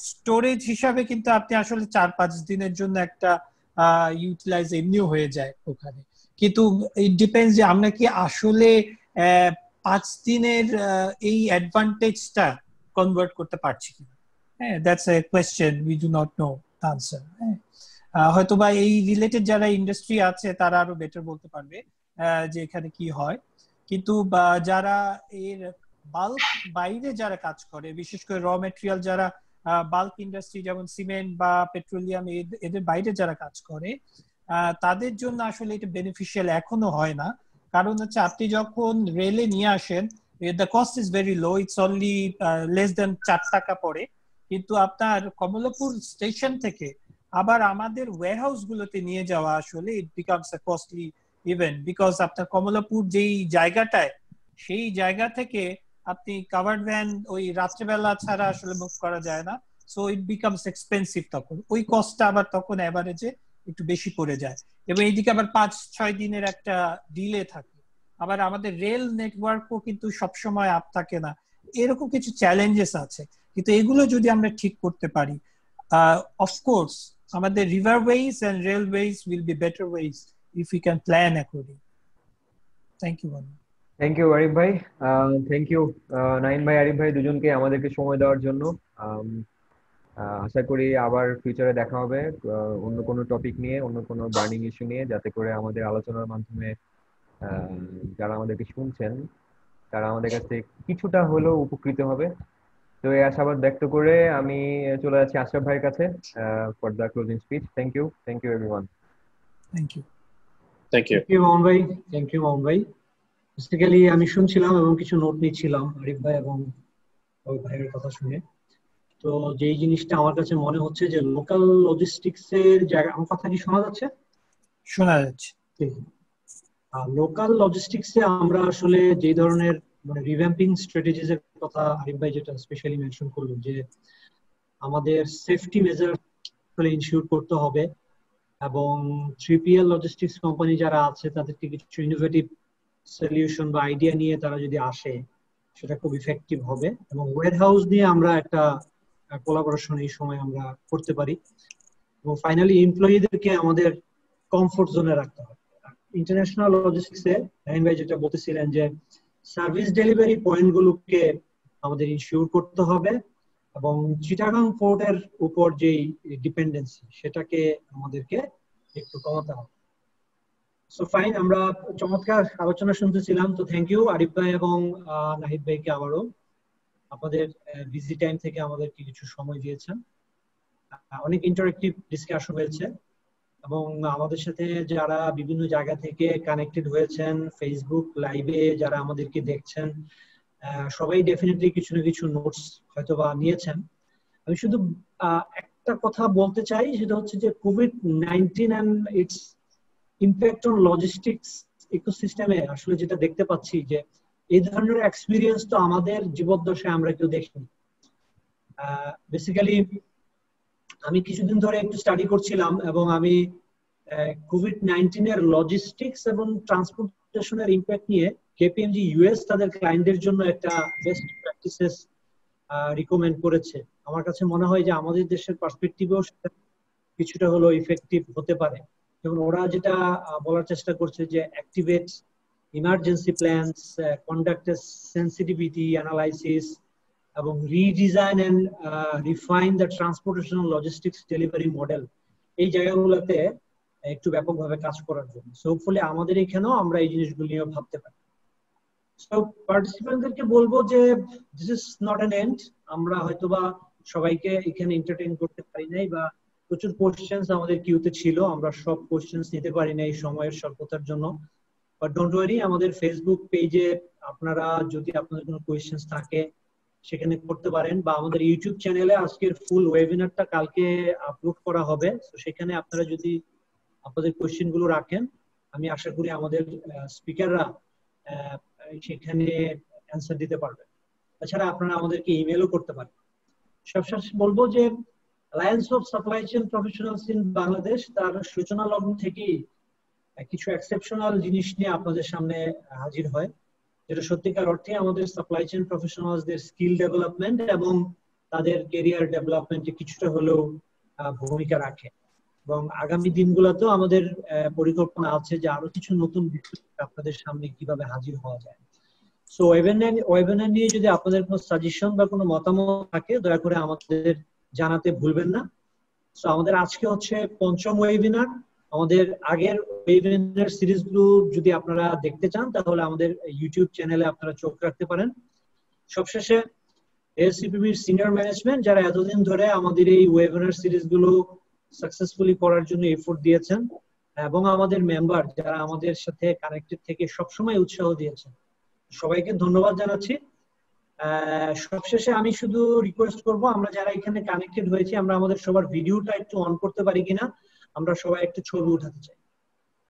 স্টোরেজ হিসাবে কিন্তু আপনি আসলে 4-5 দিনের জন্য একটা ইউটিলাইজ এমনিও হয়ে যায় ওখানে। কিন্তু ইট ডিপেন্ডস যে আমরা কি আসলে 5 দিনের এই অ্যাডভান্টেজটা কনভার্ট করতে পারছি কিনা। হ্যাঁ, that's a question we do not know answer. হয়তোবা এই রিলেটেড যারা ইন্ডাস্ট্রি আছে তারা আরো বেটার বলতে পারবে যে এখানে কি হয়। কিন্তু যারা এর বাল্ক বাইরে যারা কাজ করে, বিশেষ করে র ম্যাটেরিয়াল যারা বাল্ক ইন্ডাস্ট্রি যেমন সিমেন্ট বা পেট্রোলিয়াম, এদের বাইরে যারা কাজ করে, তাদের জন্য আসলে এটা বেনিফিশিয়াল এখনো হয় না। কারণ হচ্ছে আপনি যখন রেলে নিয়ে আসেন, the cost is very low, it's only less than 4 টাকা পড়ে। কিন্তু আপনার কমলাপুর স্টেশন থেকে আবার আমাদের ওয়্যারহাউস গুলোতে নিয়ে যাওয়া আসলে it becomes a costly event, because আপনার কমলাপুর যেই জায়গাটায়, সেই জায়গা থেকে আপনি কাভার্ড ভ্যান ওই রাত্রেবেলা ছাড়া আসলে মুভ করা যায় না। সো ইট বিকামস এক্সপেন্সিভ, তখন ওই কস্টটা আবার তখন এভারেজে একটু বেশি পড়ে যায়, এবং এইদিকে আবার 5-6 দিনের একটা ডিলে থাকে। আবার আমাদের রেল নেটওয়ার্কও কিন্তু সবসময় আপ থাকে না, এরকম কিছু চ্যালেঞ্জেস আছে। কিন্তু এগুলো যদি আমরা ঠিক করতে পারি, অফকোর্স আমাদের riverways and railways will be better ways if we can plan according. Thank you. Thank you Arif ভাই, থ্যাংক ইউ নাইম ভাই, আরিফ ভাই দুজনকে আমাদেরকে সময় দেওয়ার জন্য। আশা করি আবার ফিউচারে দেখা হবে অন্য কোনো টপিক নিয়ে, অন্য কোনো বার্নিং ইস্যু নিয়ে, যাতে করে আমাদের আলোচনার মাধ্যমে যারা আমাদেরকে শুনছেন তারা আমাদের কাছে কিছুটা হলেও উপকৃত হবে। তো এই আশাবাদ ব্যক্ত করে আমি চলে যাচ্ছি আশরাফ ভাইয়ের কাছে for the closing speech. Thank you everyone. Thank you Mamun ভাই। থ্যাংক ইউ মামুন ভাই। বেসিক্যালি আমি শুনছিলাম এবং কিছু নোট নিচ্ছিলাম আরিফ ভাই এবং ওই ভাইয়ের কথা শুনে। তো যেই জিনিসটা আমার কাছে মনে হচ্ছে যে লোকাল লজিস্টিক্স এর জায়গা, আমার কথা কি শোনা যাচ্ছে? শোনা যাচ্ছে। লোকাল লজিস্টিক্স এ আমরা আসলে যে ধরনের মানে রিভ্যাম্পিং স্ট্র্যাটেজিজ এর কথা আরিফ ভাই যেটা স্পেশালি মেনশন করলো, যে আমাদের সেফটি মেজার আসলে ইনশিওর করতে হবে, এবং 3PL লজিস্টিক্স কোম্পানি যারা আছে তাদেরকে কিছু ইনোভেটিভ সলিউশন বা আইডিয়া নিয়ে তারা যদি আসে সেটা খুব ইফেক্টিভ হবে, এবং ওয়্যারহাউস নিয়ে আমরা একটা কোলাবোরেশন এই সময় আমরা করতে পারি, এবং ফাইনালি এমপ্লয়ীদেরকে আমাদের কমফোর্ট জোনে রাখতে হবে। ইন্টারন্যাশনাল লজিস্টিক্সে নাইম ভাই যেটা বলতেছিলেন যে সার্ভিস ডেলিভারি পয়েন্টগুলোকে আমাদের ইনশিওর করতে হবে, এবং চিটাগাং পোর্টের উপর যেই ডিপেন্ডেন্সি সেটাকে আমাদেরকে একটু কমাতে হবে। সো ফাইন, আমরা চমৎকার আলোচনা শুনতেছিলাম। তো থ্যাংক ইউ আরিফ ভাই এবং নাহিদ ভাইকে আবারও আপনাদের বিজি টাইম থেকে আমাদেরকে কিছু সময় দিয়েছেন। অনেক ইন্টারেক্টিভ ডিসকাশন হয়েছে, এবং আমাদের সাথে যারা বিভিন্ন জায়গা থেকে কানেক্টেড হয়েছেন, ফেসবুক লাইভে যারা আমাদেরকে দেখছেন, সবাই ডেফিনেটলি কিছু না কিছু নোটস হয়তো বা নিয়েছেন। আমি শুধু একটা কথা বলতে চাই, সেটা হচ্ছে যে COVID-19 and its impact on logistics ইকোসিস্টেমে আসলে যেটা দেখতে পাচ্ছি যে এই ধরনের এক্সপিরিয়েন্স তো আমাদের জীবদ্দশায় আমরা কেউ দেখিনি। বেসিক্যালি আমি কিছুদিন ধরে একটু স্টাডি করছিলাম, এবং আমি COVID-19 এর লজিস্টিক্স এবং ট্রান্সপোর্টেশনের ইম্প্যাক্ট নিয়ে KPMG US তাদের ক্লায়েন্টদের জন্য একটা বেস্ট প্র্যাকটিসেস রিকমেন্ড করেছে। আমার কাছে মনে হয় যে আমাদের দেশের পার্সপেক্টিভেও কিছুটা হলো ইফেক্টিভ হতে পারে। যেমন ওরা যেটা বলার চেষ্টা করছে যে activate emergency plans, conduct sensitivity analysis, এবং redesign and refine the transportation logistics delivery model, এই জায়গাগুলোতে একটু ব্যাপকভাবে কাজ করার জন্য। সো হোপফুলি আমাদের এখানেও আমরা এই জিনিসগুলো নিয়ে ভাবতে পারি। সো পার্টিসিপেন্টদেরকে বলবো যে this is not an end. আমরা হয়তোবা সবাইকে এখানে এন্টারটেইন করতে পারি নাই, বা প্রচুর কোশ্চেন্স আমাদের কিউতে ছিল, আমরা সব কোশ্চেন্স নিতে পারি নাই সময়ের স্বল্পতার জন্য। বাট ডোন্ট ওয়ারি, আমাদের ফেসবুক পেজে আপনারা যদি আপনাদের কোনো কোশ্চেন্স থাকে সেখানে করতে পারেন, বা আমাদের ইউটিউব চ্যানেলে আজকের ফুল ওয়েবিনারটা কালকে আপলোড করা হবে। তো সেখানে আপনারা যদি আপনাদের কোশ্চেন গুলো রাখেন, আমি আশা করি আমাদের স্পিকাররা সেখানে অ্যান্সার দিতে পারবেন। তাছাড়া আপনারা আমাদেরকে ইমেলও করতে পারেন। সবশেষ বলবো যে alliance of supply chain professionals in Bangladesh তার সূচনা লগ্ন থেকেই কিছু এক্সেপশনাল জিনিস নিয়ে আপনাদের সামনে হাজির হয়, যেটা সত্যিকার অর্থে আমাদের সাপ্লাই চেইন প্রফেশনালসদের স্কিল ডেভেলপমেন্ট এবং তাদের ক্যারিয়ার ডেভেলপমেন্টে কিছুটা হলেও ভূমিকা রাখে। এবং আগামী দিনগুলোতেও আমাদের পরিকল্পনা আছে যে আরো কিছু নতুন বিষয় আপনাদের সামনে কিভাবে হাজির হওয়া যায়। সো ওয়েবিনার নিয়ে যদি আপনাদের কোনো সাজেশন বা কোনো মতামত থাকে দয়া করে আমাদের জানাতে ভুলবেন না। সো আমাদের আজকে হচ্ছে 5ম ওয়েবিনার। আমাদের আগের ওয়েবিনার সিরিজগুলো যদি আপনারা দেখতে চান তাহলে আমাদের ইউটিউব চ্যানেলে আপনারা চোখ রাখতে পারেন। সবশেষে এসসিপিবির সিনিয়র ম্যানেজমেন্ট যারা এতদিন ধরে আমাদের এই ওয়েবিনার সিরিজগুলো সাকসেসফুলি করার জন্য এফোর্ট দিয়েছেন, এবং আমাদের মেম্বার যারা আমাদের সাথে কানেক্টেড থেকে সবসময় উৎসাহ দিয়েছেন, সবাইকে ধন্যবাদ জানাচ্ছি। সবশেষে আমি শুধু রিকোয়েস্ট করব, আমরা যারা এখানে কানেক্টেড হয়েছি আমরা আমাদের সবার ভিডিওটা একটু অন করতে পারি কিনা, আমরা সবাই একটু ছবি উঠাতে চাই।